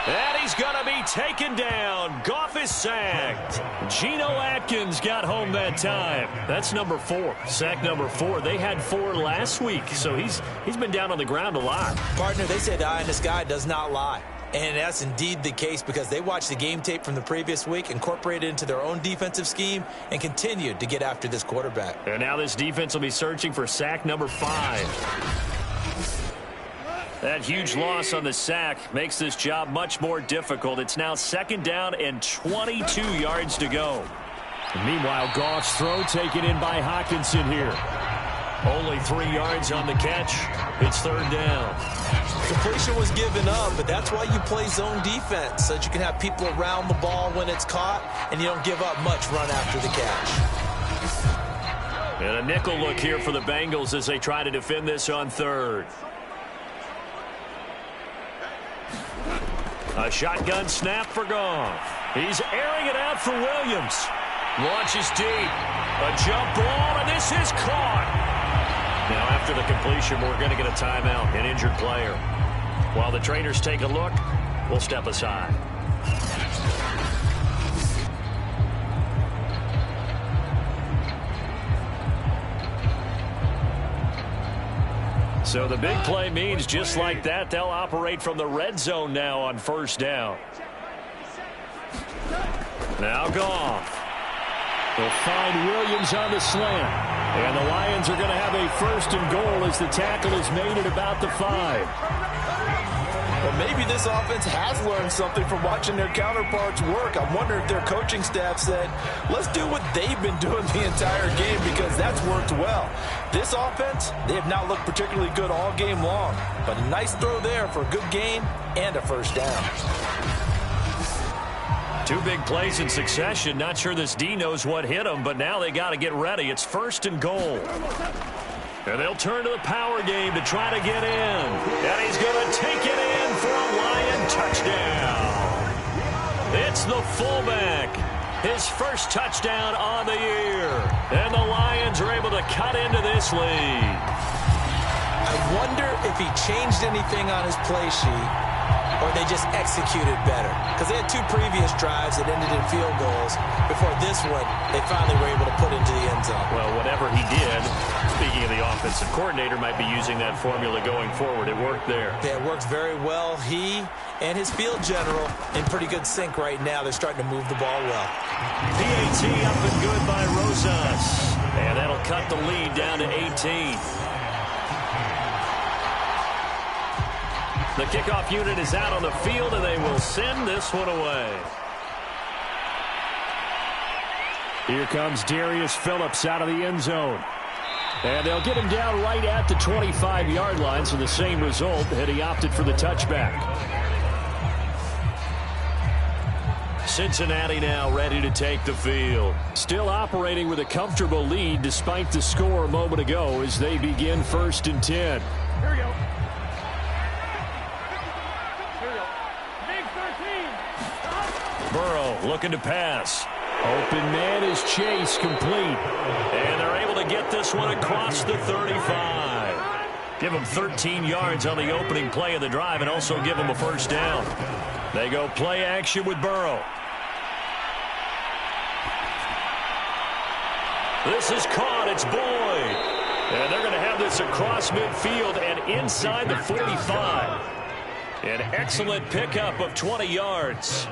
And he's going to be taken down. Goff is sacked. Geno Atkins got home that time. That's number 4. Sack number 4. They had 4 last week, so he's been down on the ground a lot. Partner, they say the eye in the sky does not lie. And that's indeed the case because they watched the game tape from the previous week, incorporated it into their own defensive scheme, and continued to get after this quarterback. And now this defense will be searching for sack number 5. That huge loss on the sack makes this job much more difficult. It's now 2nd down and 22 yards to go. And meanwhile, Goff's throw taken in by Hockenson here. Only 3 yards on the catch. It's 3rd down. Completion was given up, but that's why you play zone defense, so that you can have people around the ball when it's caught, and you don't give up much run after the catch. And a nickel look here for the Bengals as they try to defend this on 3rd. A shotgun snap for Goff. He's airing it out for Williams. Launches deep. A jump ball, and this is caught. Now, after the completion, we're going to get a timeout, an injured player. While the trainers take a look, we'll step aside. So the big play means just like that, they'll operate from the red zone now on 1st down. Now Goff. They'll find Williams on the slant. And the Lions are going to have a 1st and goal as the tackle is made at about the 5. Well, maybe this offense has learned something from watching their counterparts work. I wonder if their coaching staff said, let's do what they've been doing the entire game because that's worked well. This offense, they have not looked particularly good all game long. But a nice throw there for a good gain and a 1st down. 2 big plays in succession. Not sure this D knows what hit him, but now they got to get ready. It's 1st and goal. And they'll turn to the power game to try to get in. And he's going to take it in for a Lion touchdown. It's the fullback. His 1st touchdown on the year. And the Lions are able to cut into this lead. I wonder if he changed anything on his play sheet or they just executed better. Because they had 2 previous drives that ended in field goals. Before this one, they finally were able to put into the end zone. Well, whatever he did, speaking of the offensive coordinator, might be using that formula going forward. It worked there. Yeah, it works very well. He and his field general in pretty good sync right now. They're starting to move the ball well. PAT up and good by Rosas. And that'll cut the lead down to 18. The kickoff unit is out on the field, and they will send this one away. Here comes Darius Phillips out of the end zone. And they'll get him down right at the 25-yard line, so the same result, and he opted for the touchback. Cincinnati now ready to take the field. Still operating with a comfortable lead despite the score a moment ago as they begin 1st and 10. Here we go. Big 13. Burrow looking to pass. Open man is Chase, complete. And they're able to get this one across the 35. Give them 13 yards on the opening play of the drive and also give them a 1st down. They go play action with Burrow. This is caught. It's Boyd. And they're going to have this across midfield and inside the 45. An excellent pickup of 20 yards.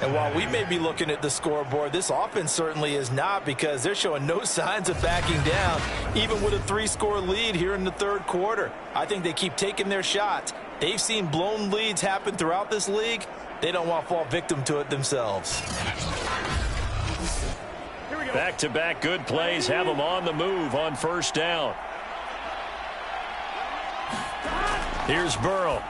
And while we may be looking at the scoreboard, this offense certainly is not because they're showing no signs of backing down, even with a 3-score lead here in the 3rd quarter. I think they keep taking their shots. They've seen blown leads happen throughout this league. They don't want to fall victim to it themselves. Back-to-back good plays have them on the move on 1st down. Here's Burrow.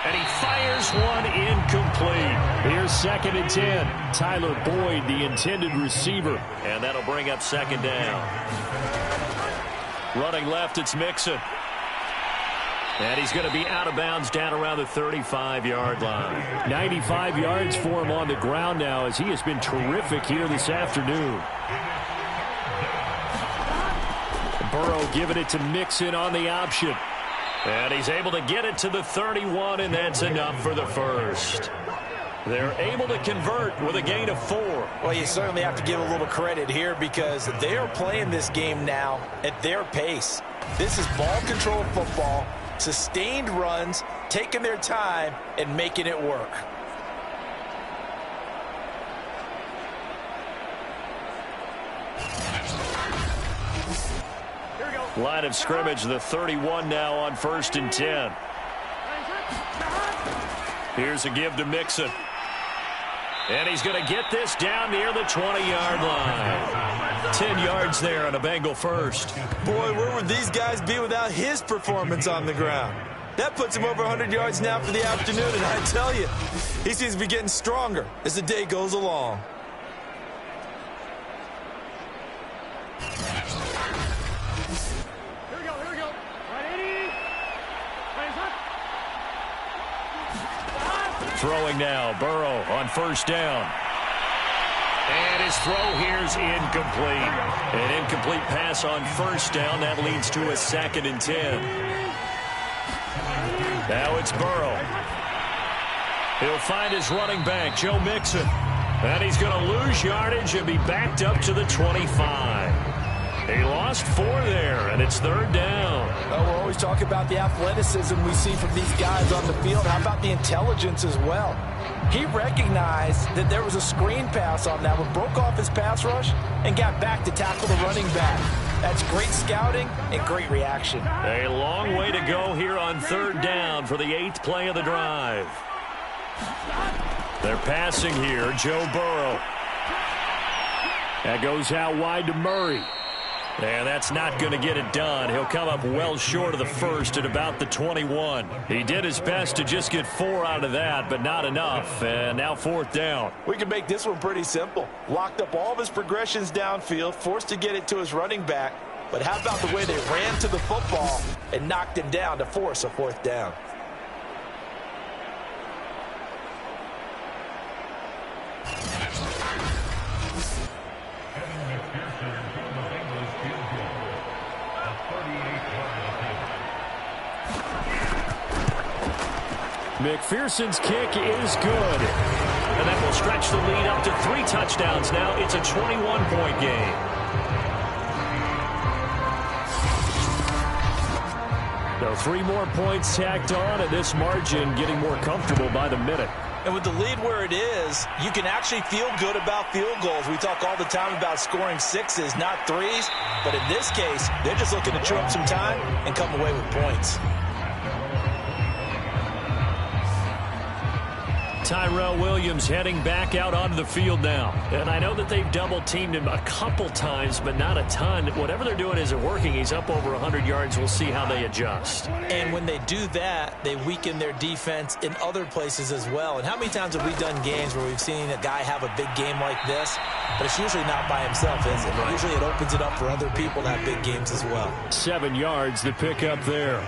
And he fires one incomplete. Here's 2nd and 10. Tyler Boyd, the intended receiver. And that'll bring up 2nd down. Running left, it's Mixon. And he's going to be out of bounds down around the 35-yard line. 95 yards for him on the ground now as he has been terrific here this afternoon. Burrow giving it to Mixon on the option. And he's able to get it to the 31, and that's enough for the first. They're able to convert with a gain of 4. Well, you certainly have to give a little credit here because they are playing this game now at their pace. This is ball control football, sustained runs, taking their time, and making it work. Line of scrimmage, the 31 now on 1st and 10. Here's a give to Mixon. And he's going to get this down near the 20-yard line. 10 yards there on a Bengal first. Boy, where would these guys be without his performance on the ground? That puts him over 100 yards now for the afternoon, and I tell you, he seems to be getting stronger as the day goes along. Here we go. Right, 80. Throwing now, Burrow on 1st down. And his throw here's incomplete. An incomplete pass on 1st down. That leads to a 2nd and 10. Now it's Burrow. He'll find his running back, Joe Mixon. And he's going to lose yardage and be backed up to the 25. He lost 4 there, and it's 3rd down. Well, we're always talking about the athleticism we see from these guys on the field. How about the intelligence as well? He recognized that there was a screen pass on that one, broke off his pass rush, and got back to tackle the running back. That's great scouting and great reaction. A long way to go here on 3rd down for the 8th play of the drive. They're passing here, Joe Burrow. That goes out wide to Murray. And that's not going to get it done. He'll come up well short of the first at about the 21. He did his best to just get 4 out of that, but not enough. And now 4th down. We can make this one pretty simple. Locked up all of his progressions downfield, forced to get it to his running back. But how about the way they ran to the football and knocked him down to force a 4th down? McPherson's kick is good. And that will stretch the lead up to 3 touchdowns now. It's a 21-point game. So 3 more points tacked on, and this margin getting more comfortable by the minute. And with the lead where it is, you can actually feel good about field goals. We talk all the time about scoring 6s, not 3s. But in this case, they're just looking to chew up some time and come away with points. Tyrell Williams heading back out onto the field now. And I know that they've double-teamed him a couple times, but not a ton. Whatever they're doing isn't working. He's up over 100 yards. We'll see how they adjust. And when they do that, they weaken their defense in other places as well. And how many times have we done games where we've seen a guy have a big game like this? But it's usually not by himself, is it? Right. Usually it opens it up for other people to have big games as well. 7 yards, the pickup there.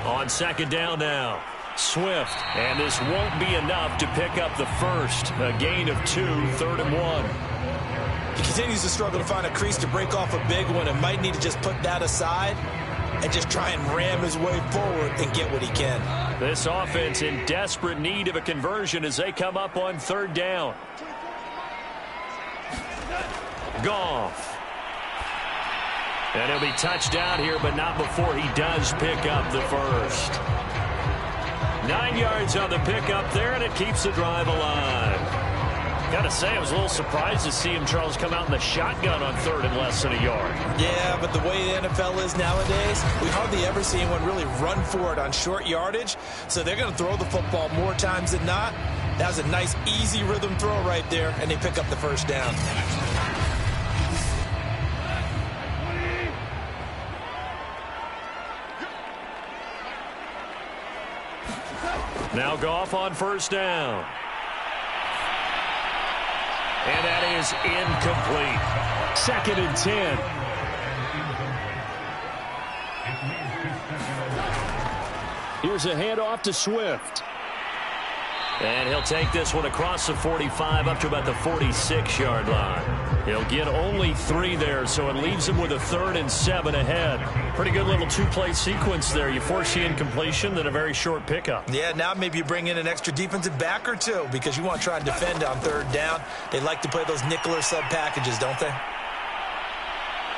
On 2nd down now, Swift, and this won't be enough to pick up the first. A gain of 2, 3rd and 1. He continues to struggle to find a crease to break off a big one and might need to just put that aside and just try and ram his way forward and get what he can. This offense in desperate need of a conversion as they come up on 3rd down. Goff. And he'll be touched down here, but not before he does pick up the first. 9 yards on the pickup there, and it keeps the drive alive. Got to say, I was a little surprised to see him, Charles, come out in the shotgun on 3rd and less than a yard. Yeah, but the way the NFL is nowadays, we hardly ever see anyone really run for it on short yardage. So they're going to throw the football more times than not. That was a nice, easy rhythm throw right there, and they pick up the first down. Now Goff on 1st down. And that is incomplete. 2nd and 10. Here's a handoff to Swift. And he'll take this one across the 45 up to about the 46-yard line. He'll get only 3 there, so it leaves him with a 3rd and 7 ahead. Pretty good little 2-play sequence there. You force the incompletion, then a very short pickup. Yeah, now maybe you bring in an extra defensive back or 2 because you want to try and defend on 3rd down. They like to play those nickel or sub packages, don't they?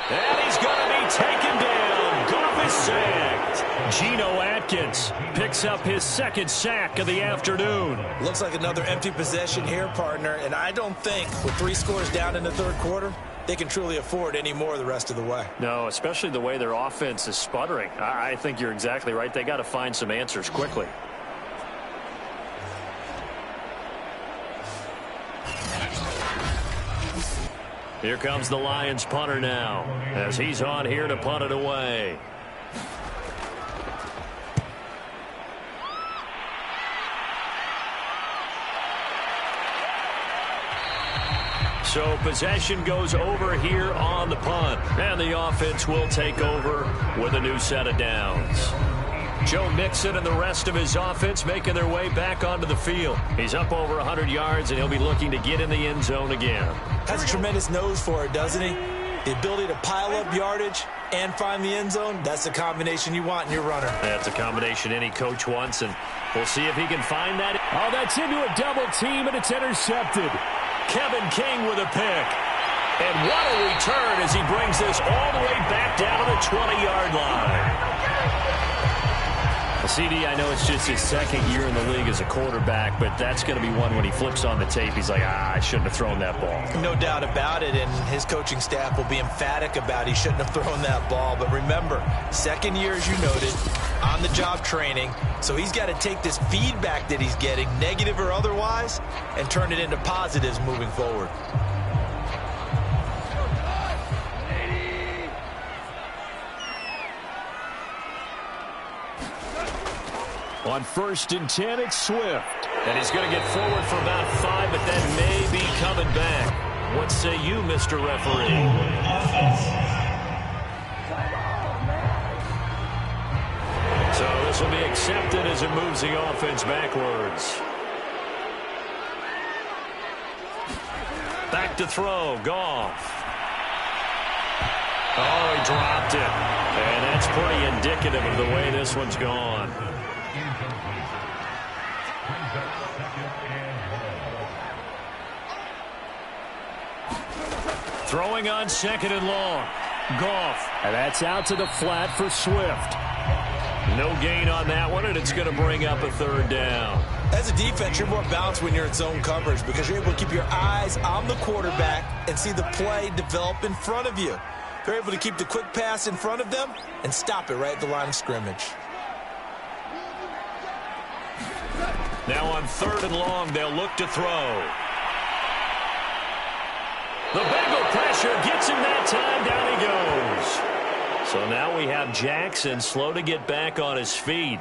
And he's going to be taken down. Goff is sacked. Geno Atkins picks up his 2nd sack of the afternoon. Looks like another empty possession here, partner, and I don't think with 3 scores down in the 3rd quarter, they can truly afford any more the rest of the way. No, especially the way their offense is sputtering. I think you're exactly right. They got to find some answers quickly. Here comes the Lions punter now as he's on here to punt it away. So possession goes over here on the punt. And the offense will take over with a new set of downs. Joe Mixon and the rest of his offense making their way back onto the field. He's up over 100 yards, and he'll be looking to get in the end zone again. Has a tremendous nose for it, doesn't he? The ability to pile up yardage and find the end zone, that's the combination you want in your runner. That's a combination any coach wants, and we'll see if he can find that. Oh, that's into a double team, and it's intercepted. Kevin King with a pick. And what a return as he brings this all the way back down to the 20-yard line. CD, I know it's just his 2nd year in the league as a quarterback, but that's going to be one when he flips on the tape, he's like, I shouldn't have thrown that ball. No doubt about it, and his coaching staff will be emphatic about he shouldn't have thrown that ball. But remember, 2nd year, as you noted, on-the-job training, so he's got to take this feedback that he's getting, negative or otherwise, and turn it into positives moving forward. On 1st and 10, it's Swift. And he's going to get forward for about 5, but then maybe coming back. What say you, Mr. Referee? So this will be accepted as it moves the offense backwards. Back to throw, Goff. Oh, he dropped it. And that's pretty indicative of the way this one's gone. Throwing on 2nd and long. Goff. And that's out to the flat for Swift. No gain on that one, and it's going to bring up a 3rd down. As a defense, you're more balanced when you're in zone coverage because you're able to keep your eyes on the quarterback and see the play develop in front of you. They're able to keep the quick pass in front of them and stop it right at the line of scrimmage. Now on 3rd and long, they'll look to throw. The Bengal pressure gets him that time. Down he goes. So now we have Jackson slow to get back on his feet.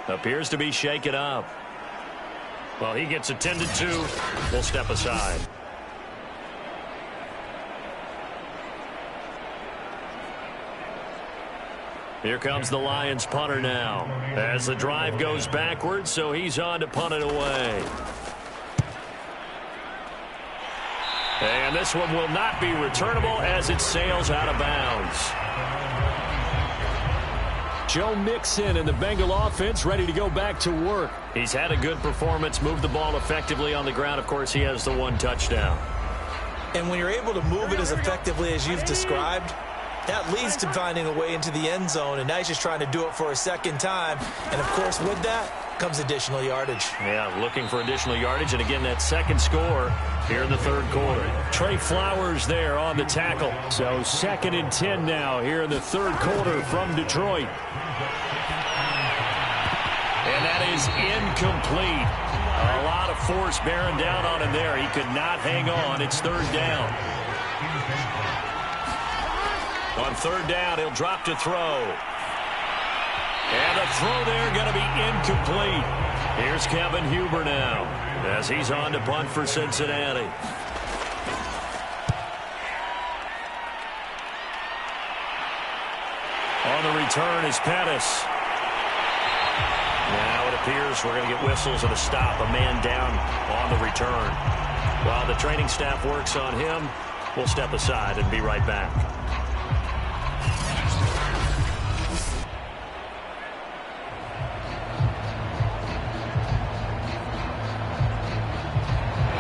Appears to be shaken up. Well, he gets attended to. We'll step aside. Here comes the Lions punter now. As the drive goes backwards, so he's on to punt it away. And this one will not be returnable as it sails out of bounds. Joe Mixon and the Bengal offense ready to go back to work. He's had a good performance, moved the ball effectively on the ground. Of course, he has the 1 touchdown. And when you're able to move it as effectively as you've described, that leads to finding a way into the end zone, and now he's just trying to do it for a 2nd time. And, of course, with that comes additional yardage. Yeah, looking for additional yardage, and again, that 2nd score here in the 3rd quarter. Trey Flowers there on the tackle. So 2nd and 10 now here in the 3rd quarter from Detroit. And that is incomplete. A lot of force bearing down on him there. He could not hang on. It's 3rd down. On 3rd down, he'll drop to throw. And the throw there going to be incomplete. Here's Kevin Huber now as he's on to punt for Cincinnati. On the return is Pettis. Now it appears we're going to get whistles and a stop. A man down on the return. While the training staff works on him, we'll step aside and be right back.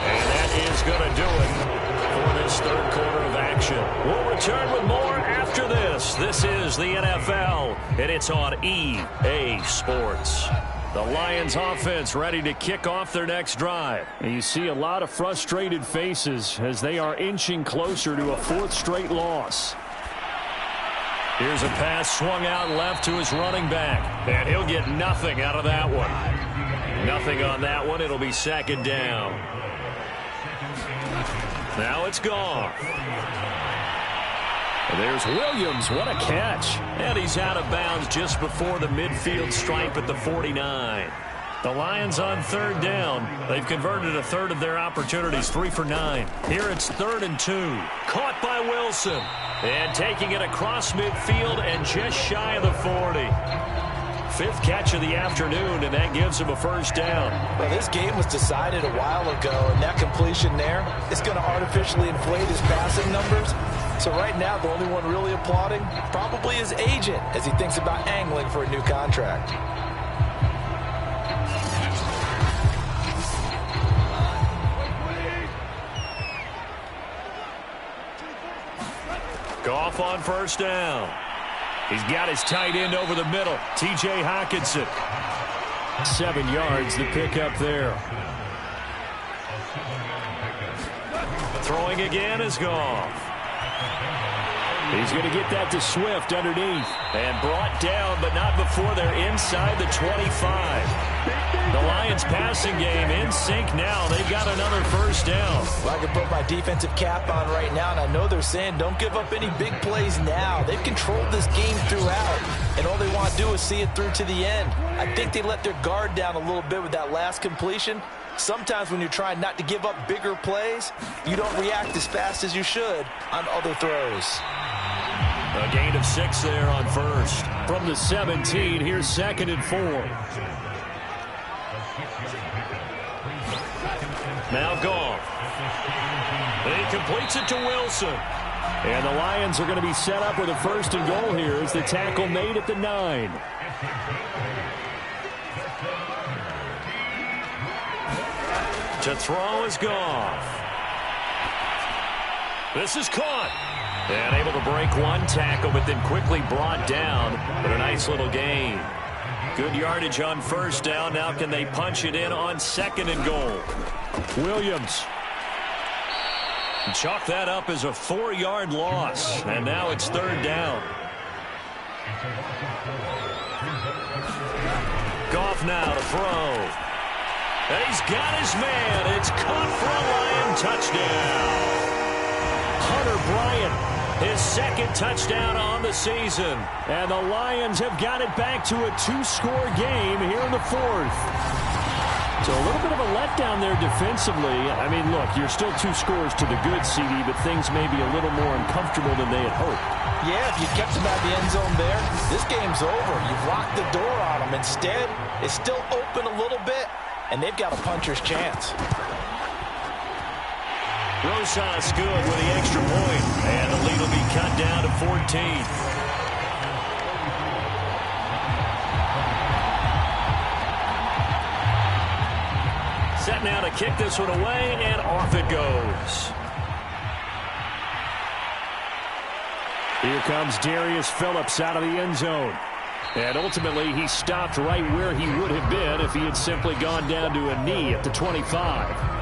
And that is going to do it for this third quarter of action. We'll return with more after this. This is the NFL, and it's on EA Sports. The Lions offense ready to kick off their next drive. And you see a lot of frustrated faces as they are inching closer to a fourth straight loss. Here's a pass swung out left to his running back, and he'll get nothing out of that one. Nothing on that one. It'll be second down. Now it's gone. There's Williams. What a catch. And he's out of bounds just before the midfield stripe at the 49. The Lions on third down. They've converted a third of their opportunities, 3 for 9. Here it's 3rd and 2. Caught by Wilson. And taking it across midfield and just shy of the 40. 5th catch of the afternoon, and that gives him a first down. Well, this game was decided a while ago, and that completion there is going to artificially inflate his passing numbers. So right now, the only one really applauding probably his agent as he thinks about angling for a new contract. Goff on first down. He's got his tight end over the middle, T.J. Hockenson. 7 yards, the pickup there. Throwing again is Goff. He's going to get that to Swift underneath. And brought down, but not before they're inside the 25. The Lions passing game in sync now. They've got another first down. Well, I can put my defensive cap on right now, and I know they're saying don't give up any big plays now. They've controlled this game throughout, and all they want to do is see it through to the end. I think they let their guard down a little bit with that last completion. Sometimes when you're trying not to give up bigger plays, you don't react as fast as you should on other throws. A gain of 6 there on first. From the 17, here's 2nd and 4. Now Goff. He completes it to Wilson. And the Lions are going to be set up with a 1st and goal here as the tackle made at the 9. To throw is Goff. This is caught. And able to break one tackle, but then quickly brought down. But a nice little gain. Good yardage on first down. Now can they punch it in on 2nd and goal? Williams. Chalk that up as a 4-yard loss. And now it's 3rd down. Goff now to throw. And he's got his man. It's caught for a Lion touchdown. Hunter Bryant, his 2nd touchdown on the season. And the Lions have got it back to a 2-score game here in the 4th. So a little bit of a letdown there defensively. I mean, look, you're still 2 scores to the good, CD, but things may be a little more uncomfortable than they had hoped. Yeah, if you kept them out of the end zone there, this game's over. You've locked the door on them. Instead, it's still open a little bit, and they've got a puncher's chance. Rosas good with the extra point, and the lead will be cut down to 14. Set now to kick this one away, and off it goes. Here comes Darius Phillips out of the end zone. And ultimately, he stopped right where he would have been if he had simply gone down to a knee at the 25.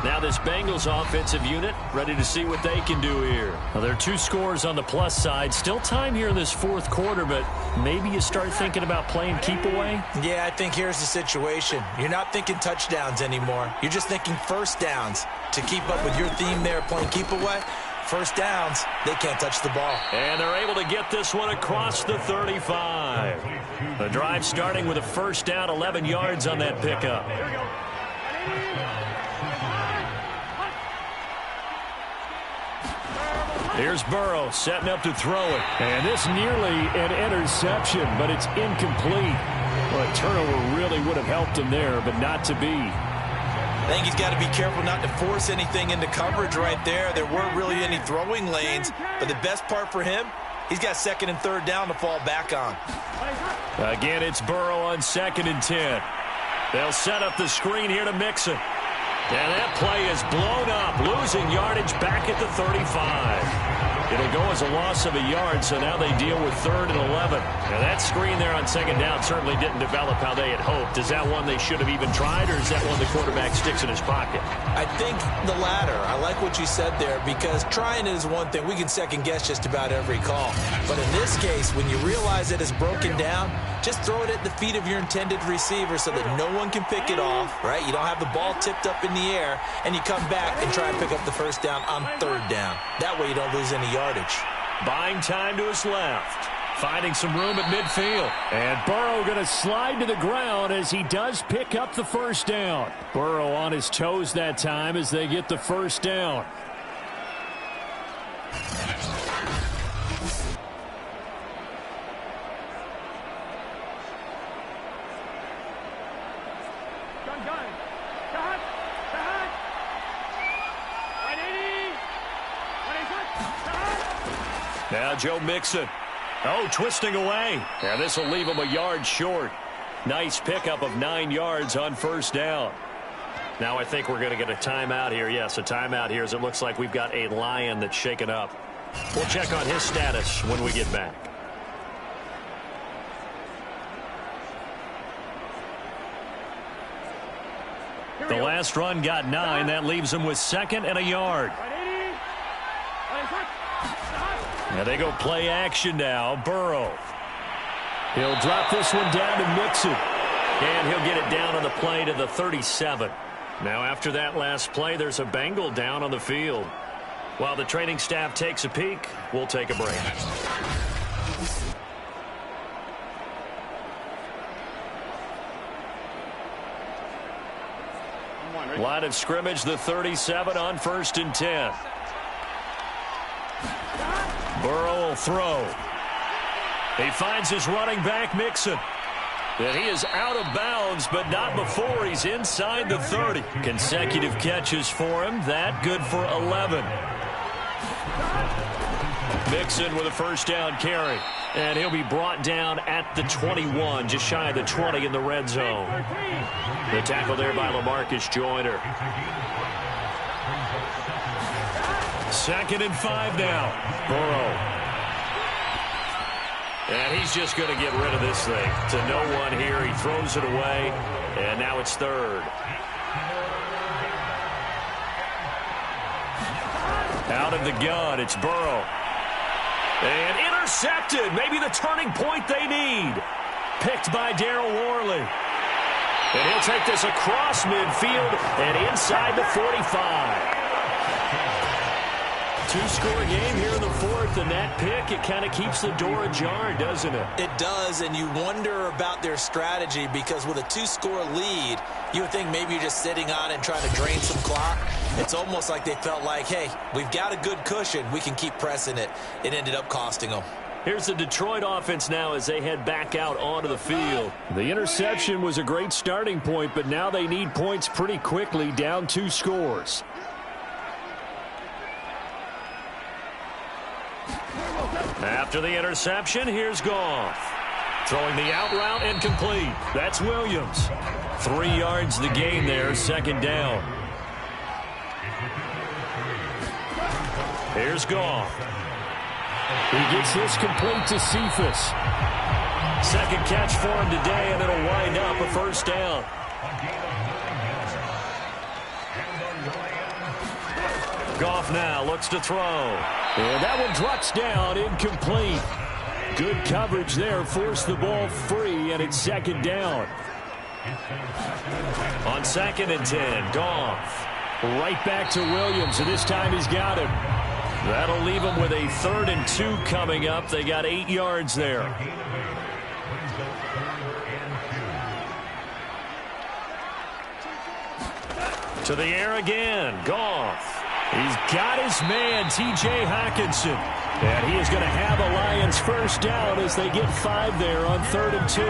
Now this Bengals offensive unit ready to see what they can do here. Well, there are 2 scores on the plus side. Still time here in this 4th quarter, but maybe you start thinking about playing keep away? Yeah, I think here's the situation. You're not thinking touchdowns anymore. You're just thinking first downs. To keep up with your theme there, playing keep away, first downs, they can't touch the ball. And they're able to get this one across the 35. The drive starting with a first down, 11 yards on that pickup. Here's Burrow setting up to throw it. And this nearly an interception, but it's incomplete. Well, a turnover really would have helped him there, but not to be. I think he's got to be careful not to force anything into coverage right there. There weren't really any throwing lanes, but the best part for him, he's got 2nd and 3rd down to fall back on. Again, it's Burrow on 2nd and 10. They'll set up the screen here to Mixon. And that play is blown up, losing yardage back at the 35. It'll go as a loss of a yard, so now they deal with 3rd and 11. Now that screen there on 2nd down certainly didn't develop how they had hoped. Is that one they should have even tried, or is that one the quarterback sticks in his pocket? I think the latter. I like what you said there, because trying it is one thing. We can second-guess just about every call. But in this case, when you realize it is broken down, just throw it at the feet of your intended receiver so that no one can pick it off, right? You don't have the ball tipped up in the air, and you come back and try and pick up the 1st down on 3rd down. That way you don't lose any yardage. Buying time to his left. Finding some room at midfield. And Burrow going to slide to the ground as he does pick up the 1st down. Burrow on his toes that time as they get the 1st down. Now Joe Mixon. Oh, twisting away. And this will leave him a yard short. Nice pickup of 9 yards on 1st down. Now I think we're going to get a timeout here. Yes, a timeout here as it looks like we've got a Lion that's shaken up. We'll check on his status when we get back. The last run got 9. That leaves him with 2nd and a yard. Now they go play action now. Burrow. He'll drop this one down to Mixon. And he'll get it down on the play to the 37. Now after that last play, there's a Bengal down on the field. While the training staff takes a peek, we'll take a break. Line of scrimmage, the 37 on 1st and 10. Burrow will throw. He finds his running back, Mixon. And he is out of bounds, but not before he's inside the 30. Consecutive catches for him. That good for 11. Mixon with a 1st down carry. And he'll be brought down at the 21, just shy of the 20 in the red zone. The tackle there by LaMarcus Joyner. 2nd and 5 now. Burrow. And he's just going to get rid of this thing. To no one here. He throws it away. And now it's 3rd. Out of the gun, it's Burrow. And intercepted. Maybe the turning point they need. Picked by Daryl Worley. And he'll take this across midfield and inside the 45. 2-score game here in the 4th, and that pick, it kind of keeps the door ajar, doesn't it? It does, and you wonder about their strategy, because with a 2-score lead, you would think maybe you're just sitting on it and trying to drain some clock. It's almost like they felt like, hey, we've got a good cushion. We can keep pressing it. It ended up costing them. Here's the Detroit offense now as they head back out onto the field. The interception was a great starting point, but now they need points pretty quickly, down 2 scores. After the interception, here's Goff. Throwing the out route and complete. That's Williams. 3 yards the gain there, 2nd down. Here's Goff. He gets this complete to Cephas. 2nd catch for him today, and it'll wind up a 1st down. Goff now looks to throw. And that one drops down, incomplete. Good coverage there, forced the ball free, and it's 2nd down. On 2nd and 10, Goff. Right back to Williams, and this time he's got him. That'll leave him with a 3rd and 2 coming up. They got 8 yards there. To the air again, Goff. He's got his man, T.J. Hockenson. And he is going to have a Lions first down as they get 5 there on 3rd and 2.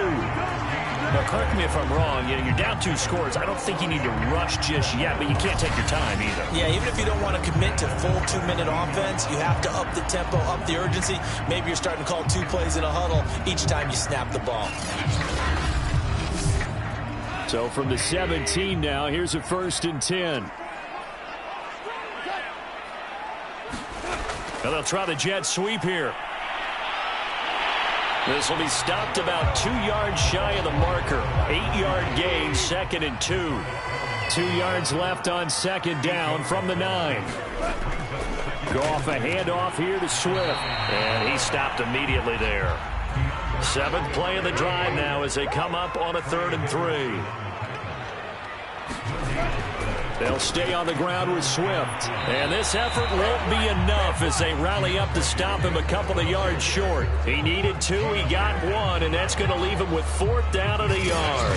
Now, correct me if I'm wrong. You're down 2 scores. I don't think you need to rush just yet, but you can't take your time either. Yeah, even if you don't want to commit to full 2-minute offense, you have to up the tempo, up the urgency. Maybe you're starting to call 2 plays in a huddle each time you snap the ball. So from the 17 now, here's a 1st and 10. Well, they'll try the jet sweep here. This will be stopped about 2 yards shy of the marker. 8-yard gain, 2nd and 2. 2 yards left on 2nd down from the 9. Goff a handoff here to Swift. And he stopped immediately there. 7th play of the drive now as they come up on a 3rd and 3. They'll stay on the ground with Swift. And this effort won't be enough as they rally up to stop him a couple of yards short. He needed 2, he got 1, and that's going to leave him with 4th down and a yard.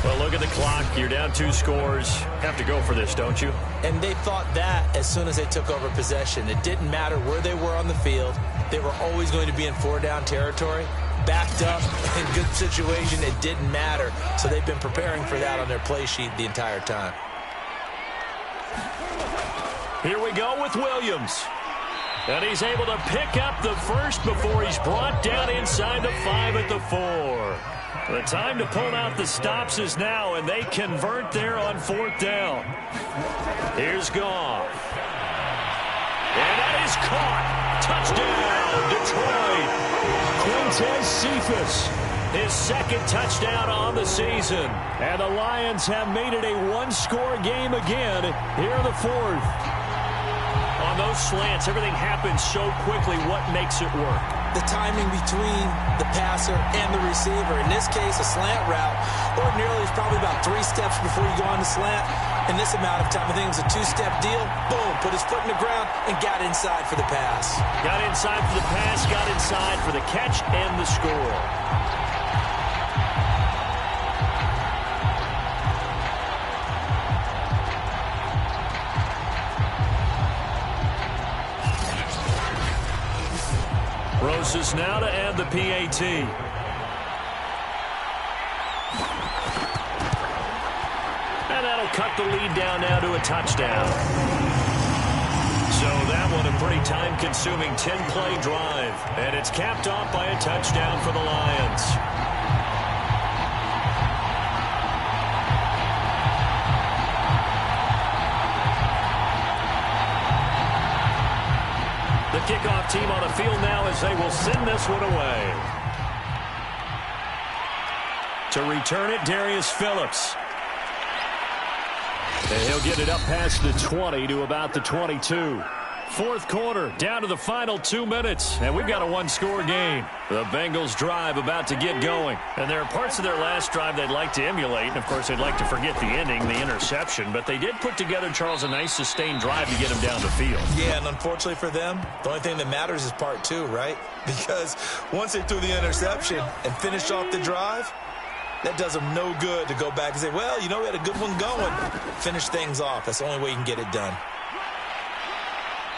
Well, look at the clock. You're down 2 scores. Have to go for this, don't you? And they thought that as soon as they took over possession. It didn't matter where they were on the field. They were always going to be in 4-down territory. Backed up, in good situation, it didn't matter. So they've been preparing for that on their play sheet the entire time. Here we go with Williams. And he's able to pick up the first before he's brought down inside the 5 at the 4. The time to pull out the stops is now, and they convert there on 4th down. Here's Goff. And that is caught. Touchdown, Detroit. Quintez Cephus, his 2nd touchdown on the season. And the Lions have made it a 1-score game again. Here the 4th. On those slants, everything happens so quickly. What makes it work? The timing between the passer and the receiver. In this case, a slant route. Ordinarily, it's probably about 3 steps before you go on the slant. In this amount of time, I think it was a 2-step deal. Boom, put his foot in the ground and got inside for the pass. Got inside for the pass, got inside for the catch and the score. Roses now to add the PAT. And that'll cut the lead down now to a touchdown. So that one a pretty time-consuming 10-play drive. And it's capped off by a touchdown for the Lions. The kickoff team on the field now as they will send this one away. To return it, Darius Phillips. And he'll get it up past the 20 to about the 22. 4th quarter, down to the final 2 minutes, and we've got a 1-score game. The Bengals drive about to get going. And there are parts of their last drive they'd like to emulate, and of course they'd like to forget the ending, the interception, but they did put together, Charles, a nice sustained drive to get them down the field. Yeah, and unfortunately for them, the only thing that matters is part 2, right? Because once they threw the interception and finished off the drive, that does them no good to go back and say, well, you know, we had a good one going. Finish things off. That's the only way you can get it done.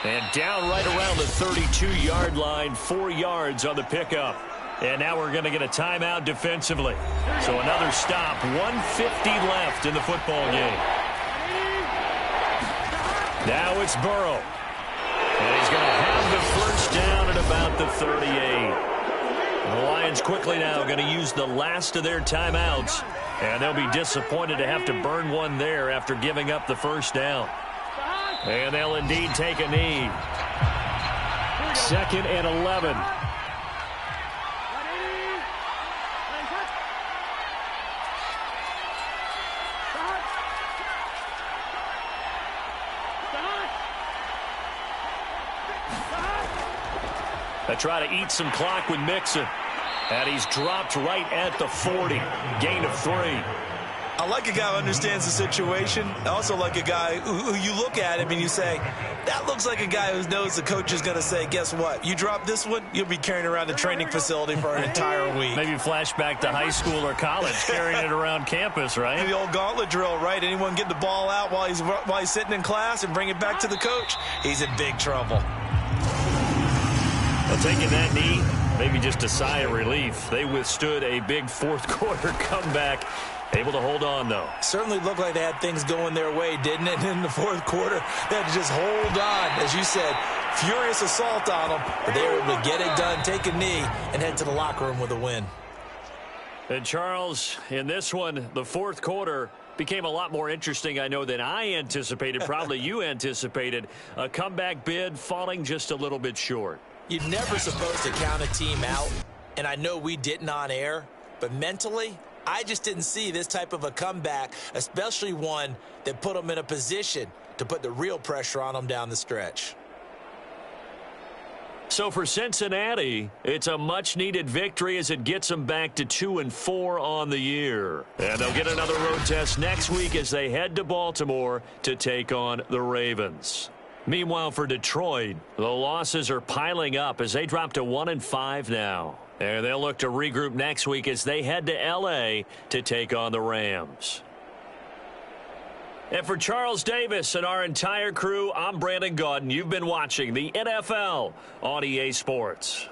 And down right around the 32-yard line, 4 yards on the pickup. And now we're going to get a timeout defensively. So another stop, 1:50 left in the football game. Now it's Burrow. And he's going to have the first down at about the 38. The Lions quickly now going to use the last of their timeouts. And they'll be disappointed to have to burn one there after giving up the first down. And they'll indeed take a knee. 2nd and 11. They try to eat some clock with Mixon. And he's dropped right at the 40. Gain of 3. I like a guy who understands the situation. I also like a guy who you look at him and you say, that looks like a guy who knows the coach is going to say, guess what? You drop this one, you'll be carrying around the training facility for an entire week. Maybe flashback to high school or college, carrying it around campus, right? The old gauntlet drill, right? Anyone get the ball out while he's sitting in class and bring it back to the coach, he's in big trouble. Well, taking that knee, maybe just a sigh of relief. They withstood a big fourth-quarter comeback. Able to hold on, though. Certainly looked like they had things going their way, didn't it? In the fourth quarter, they had to just hold on. As you said, furious assault on them, but they were able to get it done, take a knee, and head to the locker room with a win. And, Charles, in this one, the fourth quarter became a lot more interesting, I know, than I anticipated. Probably you anticipated. A comeback bid falling just a little bit short. You're never supposed to count a team out, and I know we didn't on air, but mentally, I just didn't see this type of a comeback, especially one that put them in a position to put the real pressure on them down the stretch. So for Cincinnati, it's a much-needed victory as it gets them back to 2-4 on the year. And they'll get another road test next week as they head to Baltimore to take on the Ravens. Meanwhile, for Detroit, the losses are piling up as they drop to 1-5 now. And they'll look to regroup next week as they head to L.A. to take on the Rams. And for Charles Davis and our entire crew, I'm Brandon Gaudin. You've been watching the NFL on EA Sports.